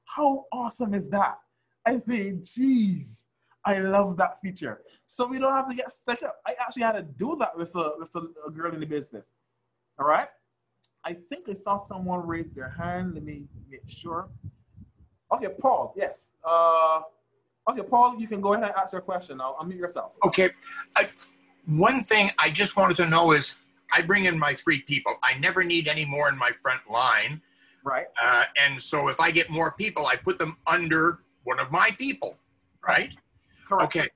How awesome is that? I mean, geez, I love that feature. So we don't have to get stuck up. I actually had to do that with a girl in the business. All right? I think I saw someone raise their hand. Let me make sure. Okay, Paul, yes. Okay, Paul, you can go ahead and ask your question now. Unmute yourself. Okay. One thing I just wanted to know is I bring in my 3 people. I never need any more in my front line. Right. And so if I get more people, I put them under one of my people, right? Correct. Okay.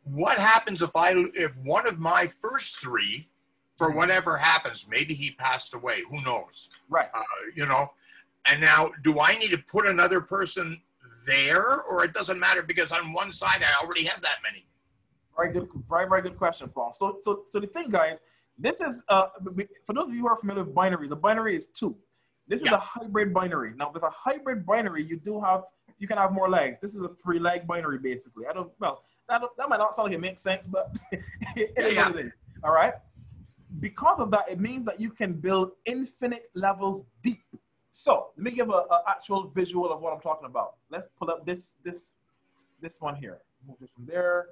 What happens if one of my first 3, for whatever happens, maybe he passed away, who knows? Right. You know, and now do I need to put another person there, or it doesn't matter because on one side I already have that many? Very good, very good question, Paul. So the thing, guys, this is for those of you who are familiar with binaries. The binary is 2. This is a hybrid binary. Now, with a hybrid binary, you can have more legs. This is a 3-leg binary, basically. That might not sound like it makes sense, but it is what it is. All right. Because of that, it means that you can build infinite levels deep. So let me give an actual visual of what I'm talking about. Let's pull up this one here. Move it from there.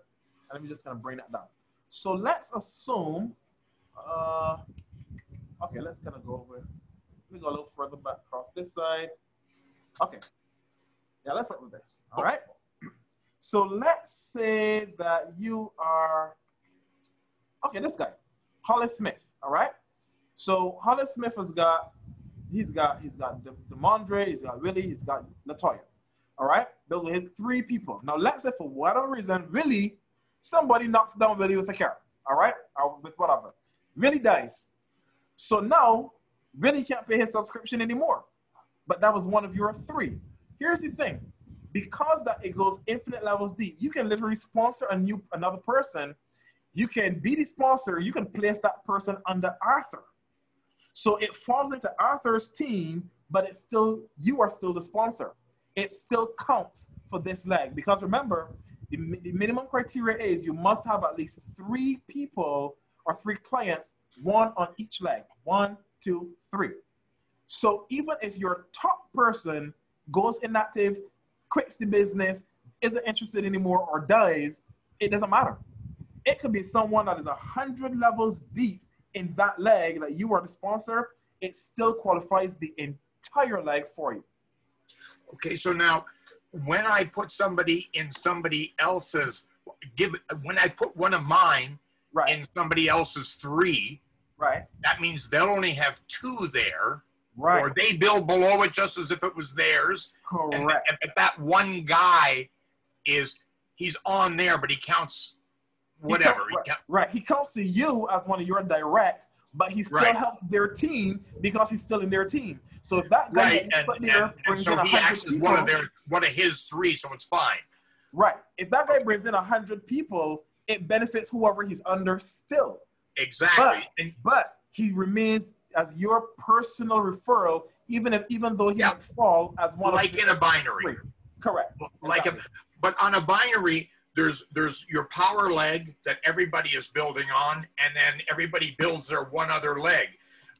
And let me just kind of bring that down. So let's assume, okay, let's kind of go over. Let me go a little further back across this side. Okay. Yeah, let's work with this. All right. So let's say that you are, okay, this guy, Hollis Smith. All right. So Hollis Smith he's got DeMondre, he's got Willie, he's got Latoya. All right. Those are his 3 people. Now let's say for whatever reason, somebody knocks down Willie with a car. All right. Or with whatever. Willie dies. So now Willie can't pay his subscription anymore. But that was one of your 3. Here's the thing. Because that it goes infinite levels deep, you can literally sponsor another person. You can be the sponsor. You can place that person under Arthur. So it falls into Arthur's team, but you are still the sponsor. It still counts for this leg. Because remember, the minimum criteria is you must have at least 3 people or 3 clients, 1 on each leg. 1, 2, 3. So even if your top person goes inactive, quits the business, isn't interested anymore, or dies, it doesn't matter. It could be someone that is 100 levels deep in that leg that you are the sponsor. It still qualifies the entire leg for you. Okay, so now when I put somebody in somebody else's, when I put one of mine in somebody else's 3, that means they'll only have 2 there. Right. Or they build below it just as if it was theirs. Correct. And if that one guy he's on there, but he counts whatever. He counts to you as one of your directs, but he still helps their team because he's still in their team. So if that guy and so he acts as one of his 3, so it's fine. Right. If that guy brings in 100 people, it benefits whoever he's under still. Exactly. But he remains as your personal referral, even though he might fall as one like in a binary. Correct. Like but on a binary, there's your power leg that everybody is building on, and then everybody builds their one other leg.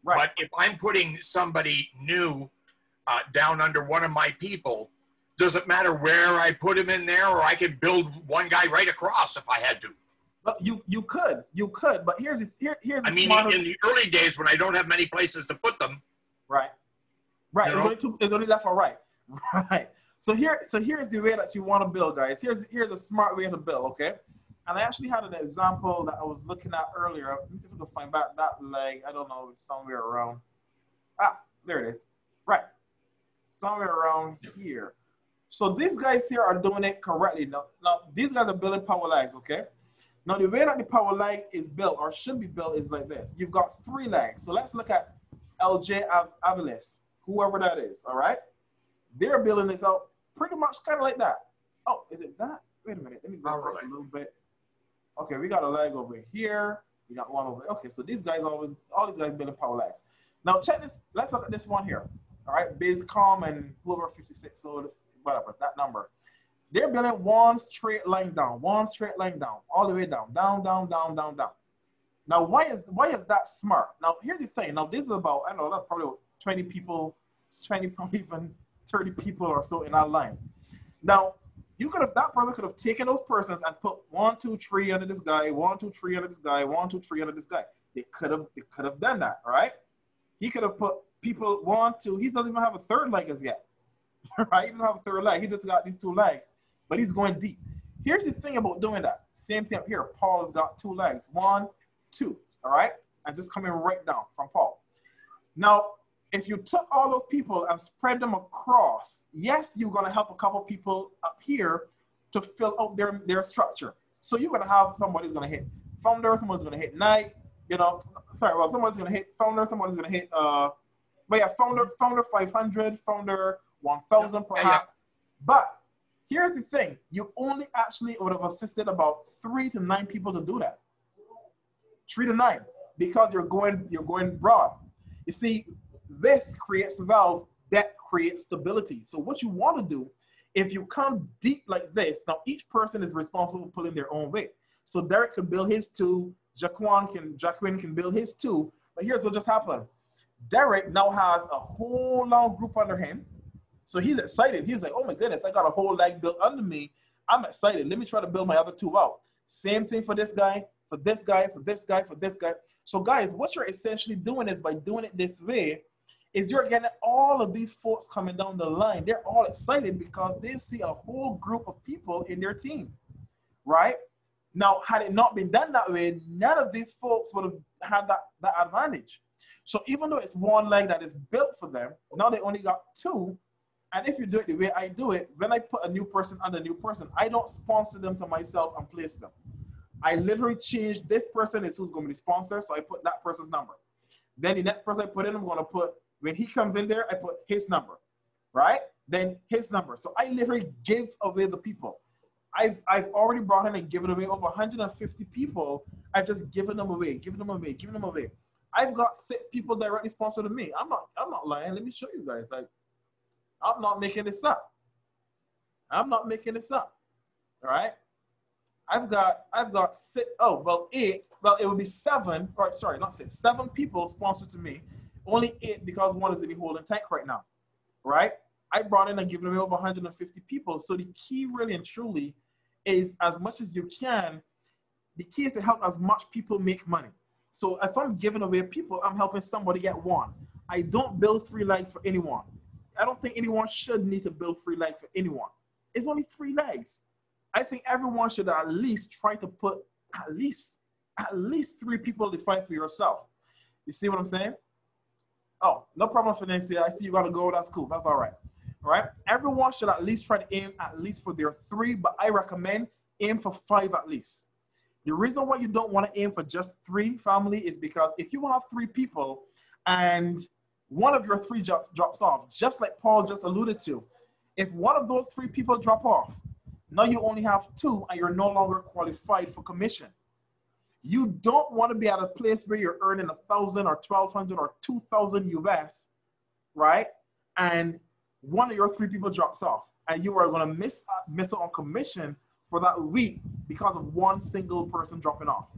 Right. But if I'm putting somebody new down under one of my people, does it matter where I put him in there, or I could build one guy right across if I had to? But you could, but here's I mean, in the early days when I don't have many places to put them. Right. It's only left or right. Right. So here's the way that you want to build, guys. Here's a smart way to build, okay? And I actually had an example that I was looking at earlier. Let me see if I can find back that leg. I don't know, somewhere around. There it is. Right. Somewhere around here. So these guys here are doing it correctly. Now these guys are building power legs, okay? Now the way that the power leg is built or should be built is like this. You've got 3 legs. So let's look at LJ Avalis, whoever that is, all right? They're building this out pretty much kind of like that. Oh, is it that? Wait a minute. Let me go a little bit. Okay, we got a leg over here. We got one over there. Okay, so these guys all these guys building power legs. Now check this. Let's look at this one here. All right, Biz Com and whoever 56, so whatever, that number. They're building one straight line down, all the way down, down. Now, why is that smart? Now, here's the thing. Now, this is about, I don't know, that's probably 20 people, 20, probably even 30 people or so in that line. Now, that person could have taken those persons and put 1, 2, 3 under this guy, 1, 2, 3 under this guy, 1, 2, 3 under this guy. They could have done that, right? He could have put people 1, 2. He doesn't even have a third leg as yet, right? He doesn't have a third leg. He just got these 2 legs, but he's going deep. Here's the thing about doing that. Same thing up here. Paul has got 2 legs, 1, 2, all right? And just coming right down from Paul. Now, if you took all those people and spread them across, yes, you're going to help a couple people up here to fill out their structure. So you're going to have somebody's going to hit founder, someone's going to hit night, someone's going to hit founder, someone's going to hit, founder 500, founder 1,000 perhaps. But here's the thing. You only actually would have assisted about 3 to 9 people to do that. 3 to 9, because you're going broad. You see, width creates wealth, depth creates stability. So what you want to do, if you come deep like this, now each person is responsible for pulling their own weight. So Derek can build his 2, Jacqueline can build his 2, but here's what just happened. Derek now has a whole long group under him. So he's excited. He's like, oh my goodness, I got a whole leg built under me. I'm excited. Let me try to build my other 2 out. Same thing for this guy, for this guy, for this guy, for this guy. So guys, what you're essentially doing is by doing it this way, is you're getting all of these folks coming down the line. They're all excited because they see a whole group of people in their team, right? Now, had it not been done that way, none of these folks would have had that advantage. So even though it's 1 leg that is built for them, now they only got 2. And if you do it the way I do it, when I put a new person under a new person, I don't sponsor them to myself and place them. I literally change this person is who's going to be the sponsor, so I put that person's number. Then the next person I put in, I'm going to put, when he comes in there, I put his number, right? Then his number. So I literally give away the people. I've already brought in and given away over 150 people. I've just given them away. I've got 6 people directly sponsored to me. I'm not lying. Let me show you guys. Like, I'm not making this up. All right. I've got 6, 8. Well, it would be 7, or sorry, not 6, 7 people sponsored to me. Only 8 because 1 is in the holding tank right now, right? I brought in and given away over 150 people. So the key really and truly is, as much as you can, the key is to help as much people make money. So if I'm giving away people, I'm helping somebody get 1. I don't build 3 legs for anyone. I don't think anyone should need to build 3 legs for anyone. It's only 3 legs. I think everyone should at least try to put at least 3 people to fight for yourself. You see what I'm saying? Oh, no problem, Financia. I see you got to go. That's cool. That's all right. All right. Everyone should at least try to aim at least for their 3, but I recommend aim for 5 at least. The reason why you don't want to aim for just 3, family, is because if you have 3 people and one of your 3 drops off, just like Paul just alluded to, if one of those 3 people drop off, now you only have 2 and you're no longer qualified for commission. You don't want to be at a place where you're earning 1,000 or 1,200 or 2,000 US, right? And one of your 3 people drops off. and you are going to miss out on commission for that week because of one single person dropping off.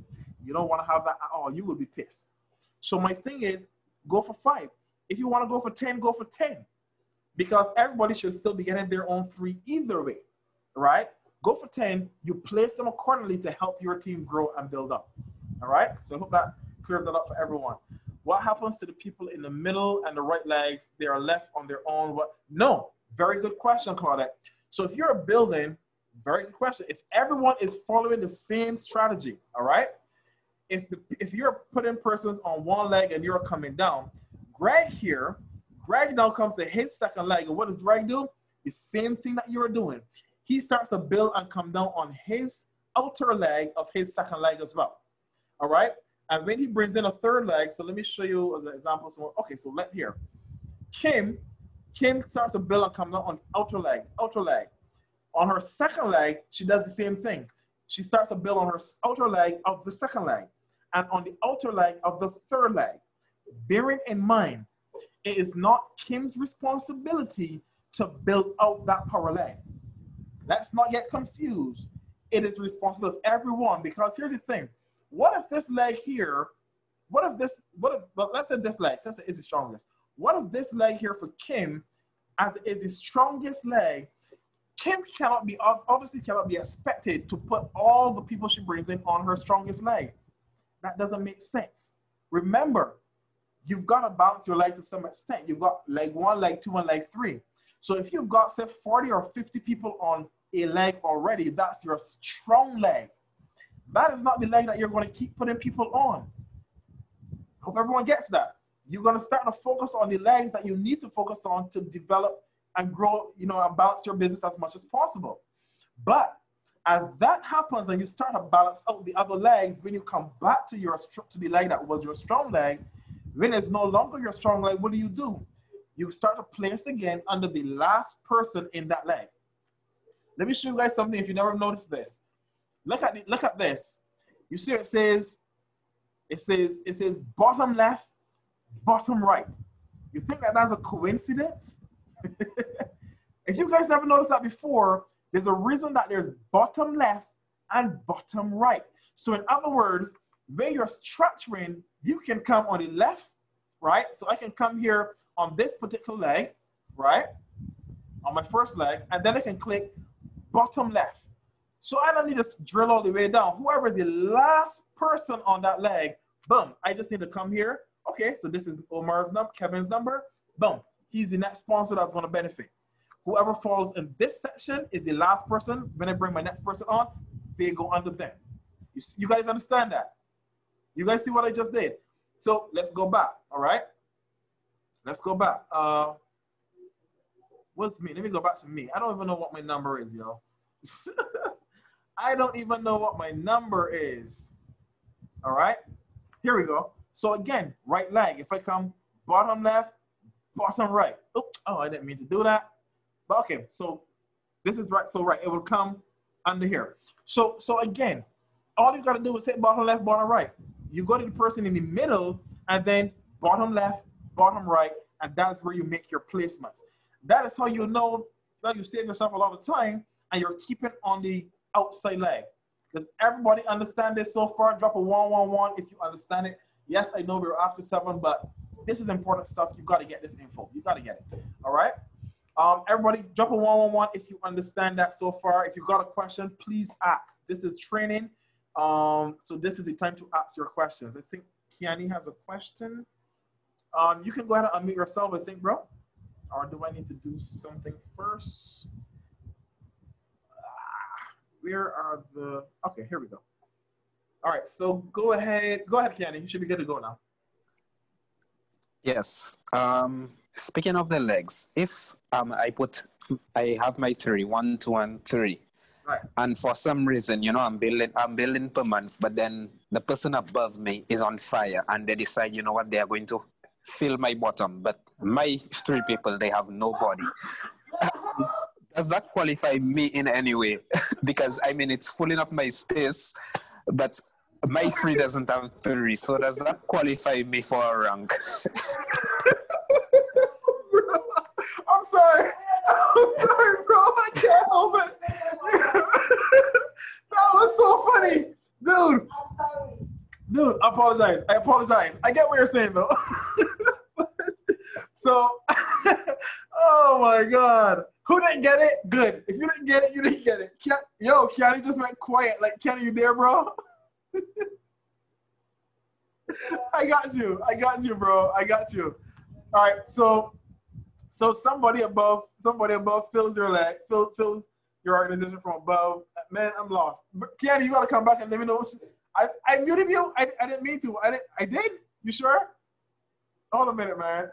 You don't want to have that at all. You will be pissed. So my thing is, go for 5. If you want to go for 10, go for 10. Because everybody should still be getting their own 3 either way, right? Go for 10. You place them accordingly to help your team grow and build up, all right? So I hope that clears that up for everyone. What happens to the people in the middle and the right legs? They are left on their own. What? No, very good question, Claudette. So if you're building, very good question. If everyone is following the same strategy, all right? If you're putting persons on one leg and you're coming down, Greg now comes to his second leg. And what does Greg do? The same thing that you're doing. He starts to build and come down on his outer leg of his second leg as well. All right? And when he brings in a third leg, so let me show you as an example. So, okay, so let's hear. Kim starts to build and come down on outer leg. On her second leg, she does the same thing. She starts to build on her outer leg of the second leg and on the outer leg of the third leg. Bearing in mind, it is not Kim's responsibility to build out that power leg. Let's not get confused. It is responsible of everyone, because here's the thing. What if this leg here, well, let's say this leg, since it is the strongest. What if this leg here for Kim, as it is the strongest leg, Kim obviously cannot be expected to put all the people she brings in on her strongest leg. That doesn't make sense. Remember, you've got to balance your leg to some extent. You've got leg 1, leg 2, and leg 3. So if you've got, say, 40 or 50 people on a leg already, that's your strong leg. That is not the leg that you're going to keep putting people on. Hope everyone gets that. You're going to start to focus on the legs that you need to focus on to develop and grow, and balance your business as much as possible. But as that happens and you start to balance out the other legs, when you come back to the leg that was your strong leg, when it's no longer your strong leg, what do? You start to place again under the last person in that leg. Let me show you guys something if you never noticed this. Look at this. You see it says bottom left, bottom right. You think that that's a coincidence? If you guys never noticed that before, there's a reason that there's bottom left and bottom right. So in other words, when you're structuring, you can come on the left, right? So I can come here on this particular leg, right? On my first leg, and then I can click bottom left. So I don't need to drill all the way down. Whoever is the last person on that leg, boom, I just need to come here. Okay, so this is Omar's number, Kevin's number, boom. He's the next sponsor that's going to benefit. Whoever falls in this section is the last person. When I bring my next person on, they go under them. You guys understand that? You guys see what I just did? So let's go back, all right? Let's go back. What's me? Let me go back to me. I don't even know what my number is, yo. I don't even know what my number is. All right? Here we go. So again, right leg. If I come bottom left, bottom right. Oops. Oh, I didn't mean to do that. But okay, so this is right. So right, it will come under here. So again, all you got to do is hit bottom left, bottom right. You go to the person in the middle and then bottom left, bottom right, and that's where you make your placements. That is how you know that you save yourself a lot of time and you're keeping on the outside leg. Does everybody understand this so far? Drop a 111 if you understand it. Yes, I know we're after 7, but this is important stuff. You got to get this info. You got to get it. All right. Everybody, drop a 111 if you understand that so far. If you've got a question, please ask. This is training. So this is the time to ask your questions. I think Kiani has a question. You can go ahead and unmute yourself, I think, bro. Or do I need to do something first? Where are the, okay, here we go. All right, so go ahead, Kiani. You should be good to go now. Yes. Speaking of the legs, if I have my 3, 1, 2, and 3. Right. And for some reason, I'm building per month, but then the person above me is on fire and they decide, you know what, they are going to fill my bottom, but my 3 people, they have no body. Does that qualify me in any way? Because I mean, it's filling up my space, but my 3 doesn't have 3. So does that qualify me for a rank? I'm sorry, bro. can't help it. That was so funny. Dude. I'm sorry. Dude, I apologize. I get what you're saying, though. So, oh my God. Who didn't get it? Good. If you didn't get it, you didn't get it. Yo, Kiani just went quiet. Like, Kiani, you there, bro? I got you, bro. I got you. All right, so somebody above fills your leg, fills your organization from above. Man, I'm lost. Kiani, you gotta come back and let me know. I muted you. I didn't mean to. I did. You sure? Hold a minute, man.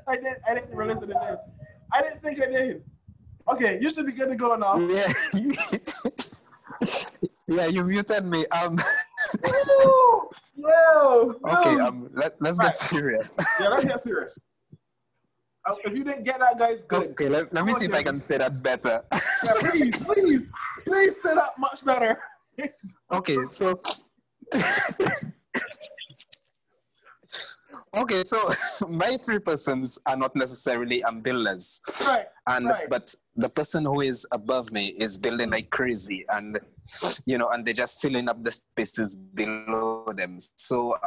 I didn't realize that I did. I didn't think I did. Okay, you should be good to go now. Yeah. Yeah, you muted me. Yo. Okay, let's get serious. Yeah, let's get serious. If you didn't get that, guys, good. Okay, let me see if I can say that better. Yeah, please say that much better. Okay, so okay, so my 3 persons are not necessarily builders, right? But the person who is above me is building like crazy, and and they're just filling up the spaces below them. So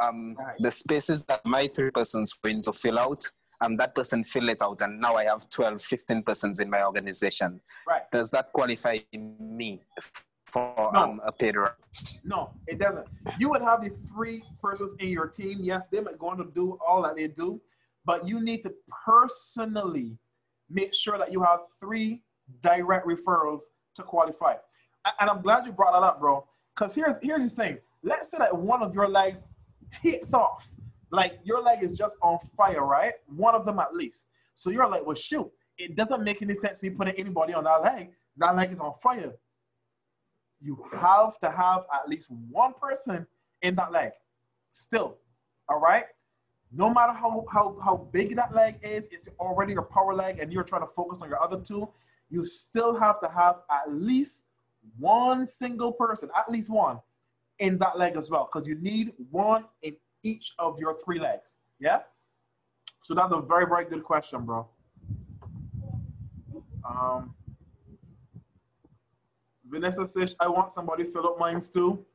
the spaces that my 3 persons are going to fill out, that person fill it out, and now I have 12, 15 persons in my organization. Right? Does that qualify me for a paid role? No, it doesn't. You would have the 3 persons in your team. Yes, they might go on to do all that they do, but you need to personally make sure that you have 3 direct referrals to qualify. And I'm glad you brought that up, bro. Because here's the thing. Let's say that one of your legs takes off. Like your leg is just on fire, right? One of them at least. So you're like, well, shoot, it doesn't make any sense me putting anybody on that leg. That leg is on fire. You have to have at least 1 person in that leg still, all right? No matter how big that leg is, it's already your power leg and you're trying to focus on your other 2, you still have to have at least 1 single person, at least 1 in that leg as well, because you need 1 in each of your 3 legs, yeah? So that's a very, very good question, bro. Vanessa says, I want somebody to fill up mines too.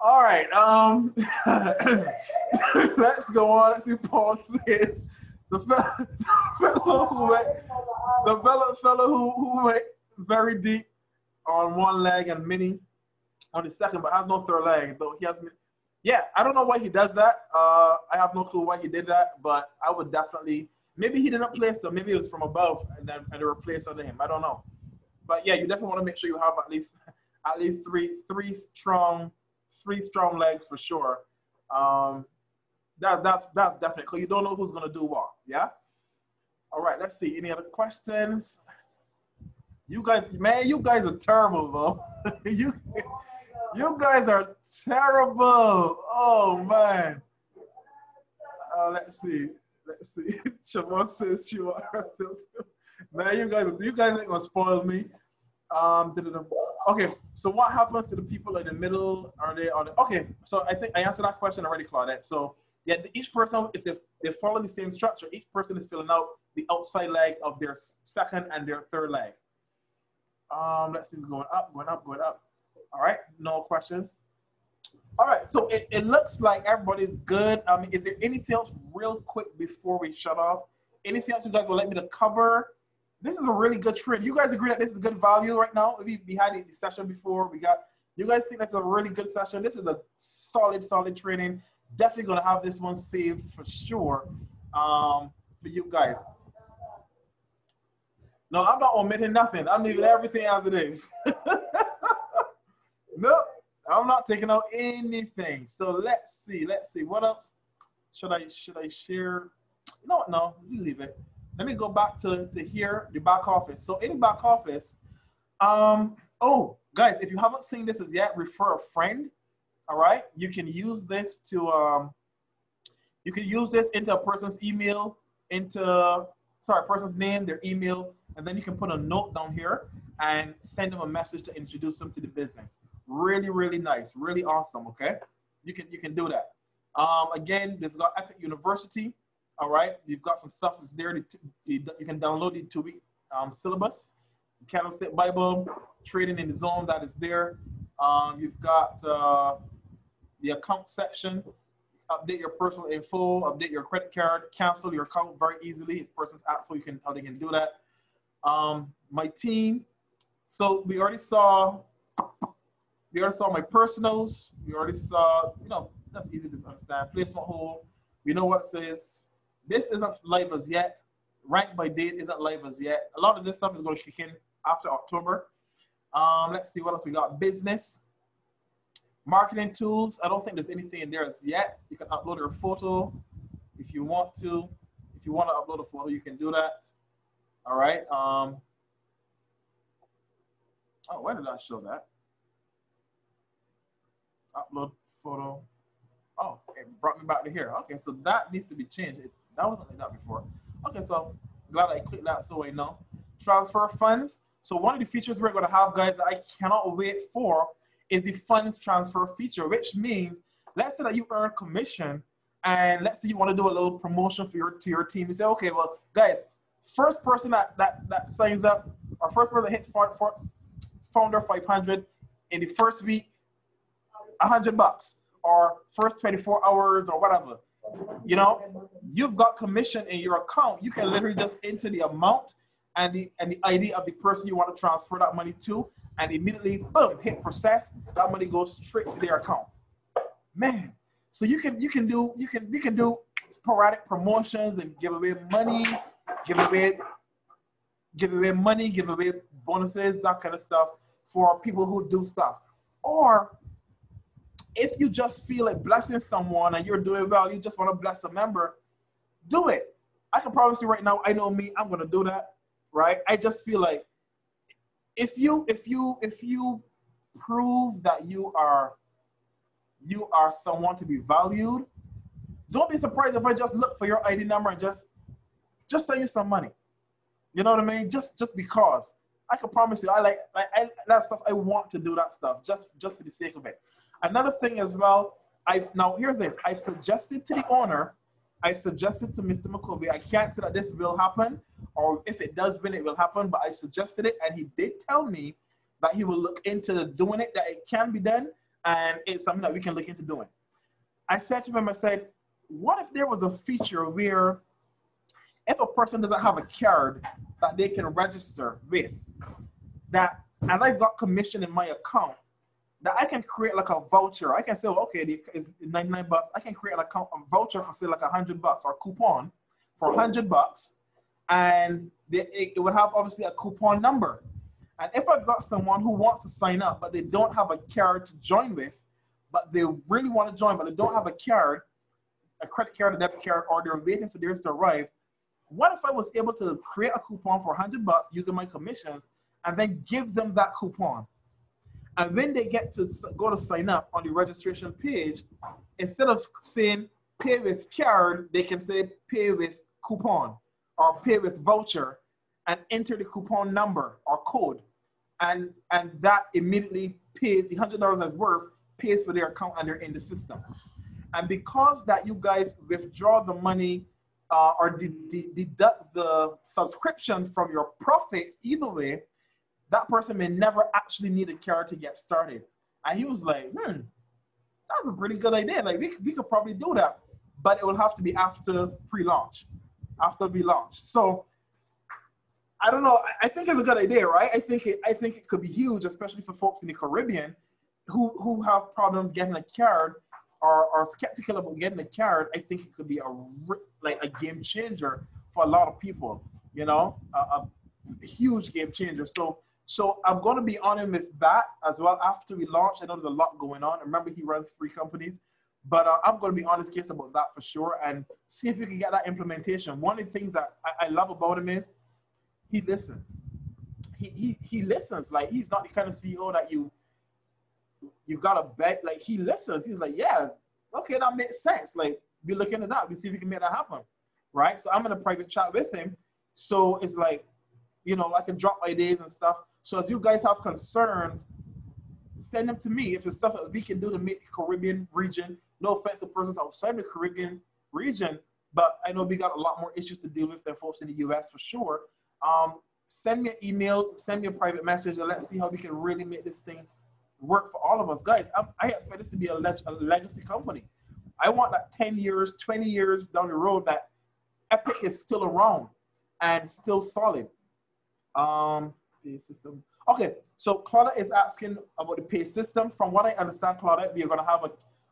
All right, let's go on. Let's see what Paul says. The fellow who went very deep on 1 leg and mini on the second, but has no 3rd leg. Though he has, yeah, I don't know why he does that. I have no clue why he did that, but I would definitely. Maybe he didn't place them. Maybe it was from above and they were placed under him. I don't know. But yeah, you definitely want to make sure you have at least three strong legs for sure. That's definitely, because you don't know who's gonna do what. Yeah. All right. Let's see. Any other questions? You guys, man, you guys are terrible, though. you guys are terrible. Oh man. Let's see. Siobhan says she wants her filter. Man, you guys ain't gonna spoil me. Okay, so what happens to the people in the middle? Are they on the, okay, so I think I answered that question already, Claudette. So yeah, each person, if they follow the same structure, each person is filling out the outside leg of their 2nd and their 3rd leg. Let's see, going up. All right, no questions. All right, so it looks like everybody's good. Is there anything else real quick before we shut off? Anything else you guys would like me to cover? This is a really good trend. You guys agree that this is good value right now? We had the session before. You guys think that's a really good session? This is a solid training. Definitely gonna have this one saved for sure for you guys. No, I'm not omitting nothing. I'm leaving everything as it is. Nope. I'm not taking out anything. So let's see. What else should I share? No, you leave it. Let me go back to here, the back office. So in the back office, oh guys, if you haven't seen this as yet, refer a friend. All right, you can use this to into a person's email, person's name, their email, and then you can put a note down here and send them a message to introduce them to the business. Really, really nice, really awesome. Okay, you can do that. Again, there's got Epic University. All right, you've got some stuff that's there. You can download the 2-week syllabus, Candlestick Bible, Trading in the Zone, that is there. You've got the account section, update your personal info, update your credit card, cancel your account very easily. If persons ask how they can do that. My team. So we already saw my personals. We already saw, that's easy to understand. Placement hold. We know what it says. This isn't live as yet. Rank by date isn't live as yet. A lot of this stuff is going to kick in after October. Let's see what else we got. Business. Marketing tools. I don't think there's anything in there as yet. You can upload your photo if you want to. If you want to upload a photo, you can do that. All right. Oh, where did I show that? Upload photo. Oh, it brought me back to here. Okay, so that needs to be changed. That wasn't like that before. Okay, so glad I clicked that so I know. Transfer funds. So one of the features we're going to have, guys, that I cannot wait for is the funds transfer feature, which means, let's say that you earn commission, and let's say you want to do a little promotion for your team. You say, okay, well, guys, first person that signs up, or first person that hits Founder 500 in the first week, $100, or first 24 hours, or whatever. You've got commission in your account. You can literally just enter the amount and the ID of the person you want to transfer that money to, and immediately, boom, hit process. That money goes straight to their account. Man, so you can do sporadic promotions and give away money, give away bonuses, that kind of stuff for people who do stuff. Or if you just feel like blessing someone and you're doing well, you just want to bless a member, do it. I can promise you right now, I know me, I'm gonna do that, right? I just feel like if you prove that you are someone to be valued, don't be surprised if I just look for your ID number and just send you some money. You know what I mean? Just because. I can promise you, I like that stuff. I want to do that stuff just for the sake of it. Another thing as well, here's this. I've suggested to the owner, I've suggested to Mr. McCovey, I can't say that this will happen, or if it does win, it will happen, but I've suggested it, and he did tell me that he will look into doing it, that it can be done, and it's something that we can look into doing. I said to him, I said, what if there was a feature where if a person doesn't have a card that they can register with, and I've got commission in my account, that I can create like a voucher. I can say, well, okay, it's $99. I can create a voucher for say like $100 or coupon for $100, and it would have obviously a coupon number. And if I've got someone who wants to sign up, but they don't have a card to join with, but they really want to join, but they don't have a card, a credit card, a debit card, or they're waiting for theirs to arrive, what if I was able to create a coupon for $100 using my commissions and then give them that coupon? And when they get to go to sign up on the registration page, instead of saying pay with card, they can say pay with coupon or pay with voucher and enter the coupon number or code. And that immediately pays the $100 that's worth, pays for their account and they're in the system. And because that you guys withdraw the money or deduct the subscription from your profits, either way, that person may never actually need a card to get started. And he was like, that's a pretty good idea. Like we could probably do that, but it will have to be after pre-launch, after we launch. So I don't know. I think it's a good idea, right? I think it could be huge, especially for folks in the Caribbean who have problems getting a card or are skeptical about getting a card. I think it could be a game changer for a lot of people, a huge game changer. So I'm going to be on him with that as well after we launch. I know there's a lot going on. Remember, he runs 3 companies. But I'm going to be on his case about that for sure and see if we can get that implementation. One of the things that I love about him is he listens. He listens. Like, he's not the kind of CEO that you got to beg. Like, he listens. He's like, yeah, okay, that makes sense. Like, we look into that. We see if we can make that happen, right? So I'm in a private chat with him. So it's like, I can drop ideas and stuff. So as you guys have concerns, send them to me. If it's stuff that we can do to make the Caribbean region, no offense to persons outside the Caribbean region, but I know we got a lot more issues to deal with than folks in the US for sure. Send me an email, send me a private message, and let's see how we can really make this thing work for all of us. Guys, I expect this to be a legacy company. I want that 10 years, 20 years down the road that Epic is still around and still solid. Pay system. Okay, so Claudia is asking about the pay system. From what I understand, Claudia, we are going to have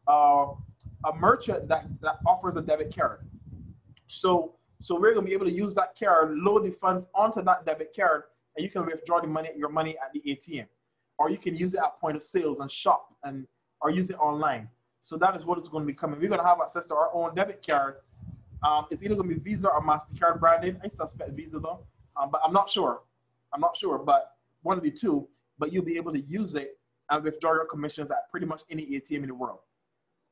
a merchant that offers a debit card. So we're going to be able to use that card, load the funds onto that debit card, and you can withdraw your money at the ATM. Or you can use it at point of sales and shop, or use it online. So that is what is going to be coming. We're going to have access to our own debit card. It's either going to be Visa or MasterCard branded. I suspect Visa though, but I'm not sure. But one of the two. But you'll be able to use it and withdraw your commissions at pretty much any ATM in the world.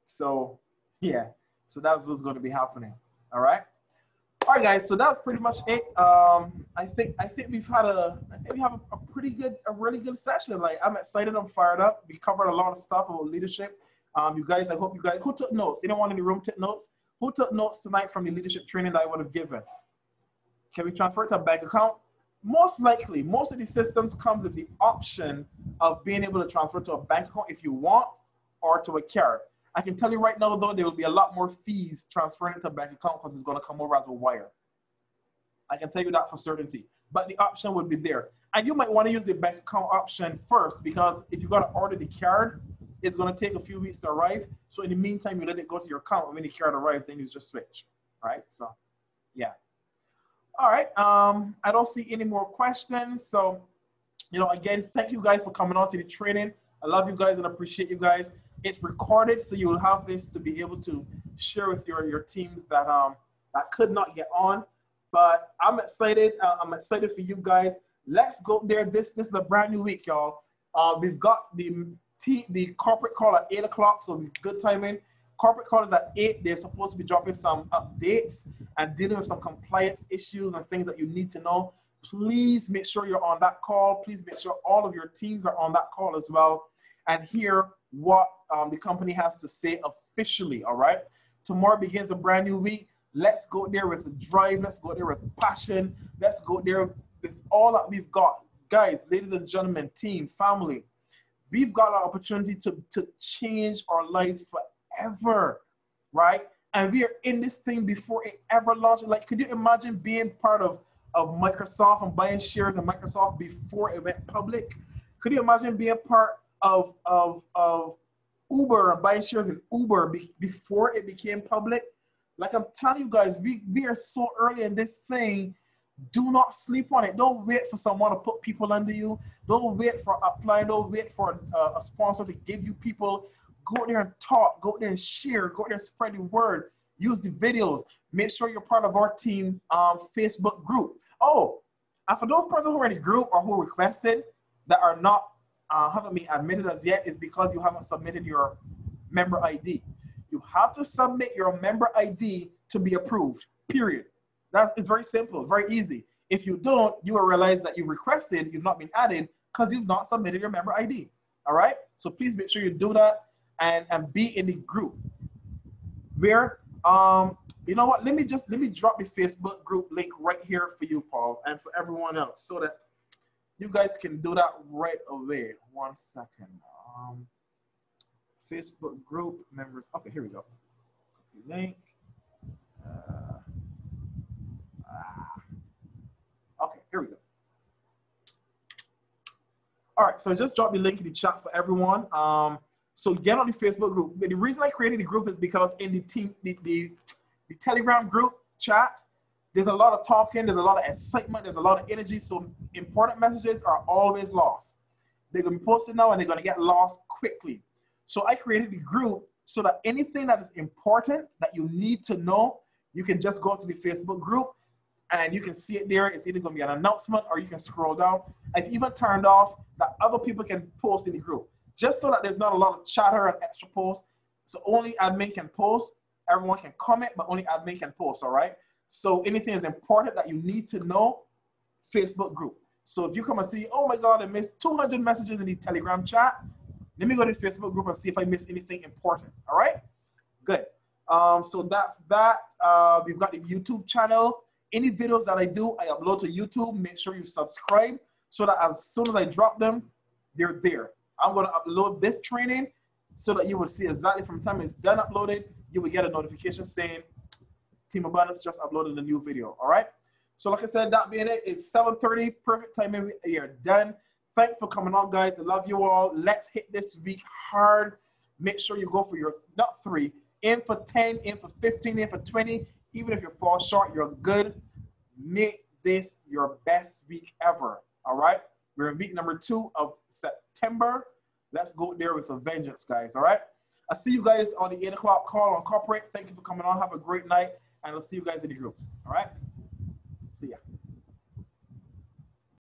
So yeah, so that's what's going to be happening. All right. All right, guys. So that's pretty much it. I think we have a really good session. Like, I'm excited. I'm fired up. We covered a lot of stuff about leadership. You guys, I hope you guys who took notes. Anyone in the room took notes? Who took notes tonight from the leadership training that I would have given? Can we transfer it to a bank account? Most likely, most of these systems comes with the option of being able to transfer to a bank account if you want, or to a card. I can tell you right now, though, there will be a lot more fees transferring it to a bank account because it's going to come over as a wire. I can tell you that for certainty. But the option would be there. And you might want to use the bank account option first, because if you're going to order the card, it's going to take a few weeks to arrive. So in the meantime, you let it go to your account. And when the card arrives, then you just switch. All right? So, yeah. All right. I don't see any more questions. So, again, thank you guys for coming on to the training. I love you guys and appreciate you guys. It's recorded, so you will have this to be able to share with your teams that that could not get on. But I'm excited. I'm excited for you guys. Let's go there. This is a brand new week, y'all. We've got the corporate call at 8 o'clock, so good timing. Corporate call is at 8. They're supposed to be dropping some updates and dealing with some compliance issues and things that you need to know. Please make sure you're on that call. Please make sure all of your teams are on that call as well and hear what the company has to say officially, all right? Tomorrow begins a brand new week. Let's go there with drive. Let's go there with passion. Let's go there with all that we've got. Guys, ladies and gentlemen, team, family, we've got an opportunity to change our lives forever, right? And we are in this thing before it ever launched. Like, could you imagine being part of Microsoft and buying shares in Microsoft before it went public? Could you imagine being part of Uber and buying shares in Uber before it became public? Like, I'm telling you guys, we are so early in this thing. Do not sleep on it. Don't wait for someone to put people under you. Don't wait for applying. Don't wait for a sponsor to give you people. Go there and talk. Go there and share. Go there and spread the word. Use the videos. Make sure you're part of our team Facebook group. Oh, and for those persons who are in the group or who requested that are not haven't been admitted as yet, is because you haven't submitted your member ID. You have to submit your member ID to be approved, period. It's very simple, very easy. If you don't, you will realize that you requested, you've not been added because you've not submitted your member ID, all right? So please make sure you do that and be in the group. Where, you know what, let me drop the Facebook group link right here for you, Paul, and for everyone else so that you guys can do that right away. 1 second. Facebook group members. Okay, here we go. Link. Okay, here we go. All right, so I just dropped the link in the chat for everyone. So get on the Facebook group. But the reason I created the group is because in the team, the Telegram group chat, there's a lot of talking, there's a lot of excitement, there's a lot of energy. So important messages are always lost. They're gonna be posted now and they're gonna get lost quickly. So I created the group so that anything that is important that you need to know, you can just go to the Facebook group and you can see it there. It's either going to be an announcement or you can scroll down. I've even turned off that other people can post in the group, just so that there's not a lot of chatter and extra posts. So only admin can post. Everyone can comment, but only admin can post, all right? So anything is important that you need to know, Facebook group. So if you come and see, oh my God, I missed 200 messages in the Telegram chat, let me go to the Facebook group and see if I missed anything important, all right? Good. So that's that. We've got the YouTube channel. Any videos that I do, I upload to YouTube. Make sure you subscribe so that as soon as I drop them, they're there. I'm going to upload this training so that you will see exactly from the time it's done uploaded, you will get a notification saying Team Abundance just uploaded a new video. All right. So like I said, that being it, it's 7:30, perfect timing. We are done. Thanks for coming on, guys. I love you all. Let's hit this week hard. Make sure you go for your, not 3, in for 10, in for 15, in for 20. Even if you fall short, you're good. Make this your best week ever. All right. We're in week number 2 of September. Let's go there with a vengeance, guys. All right. I'll see you guys on the 8 o'clock call on corporate. Thank you for coming on. Have a great night. And I'll see you guys in the groups. All right.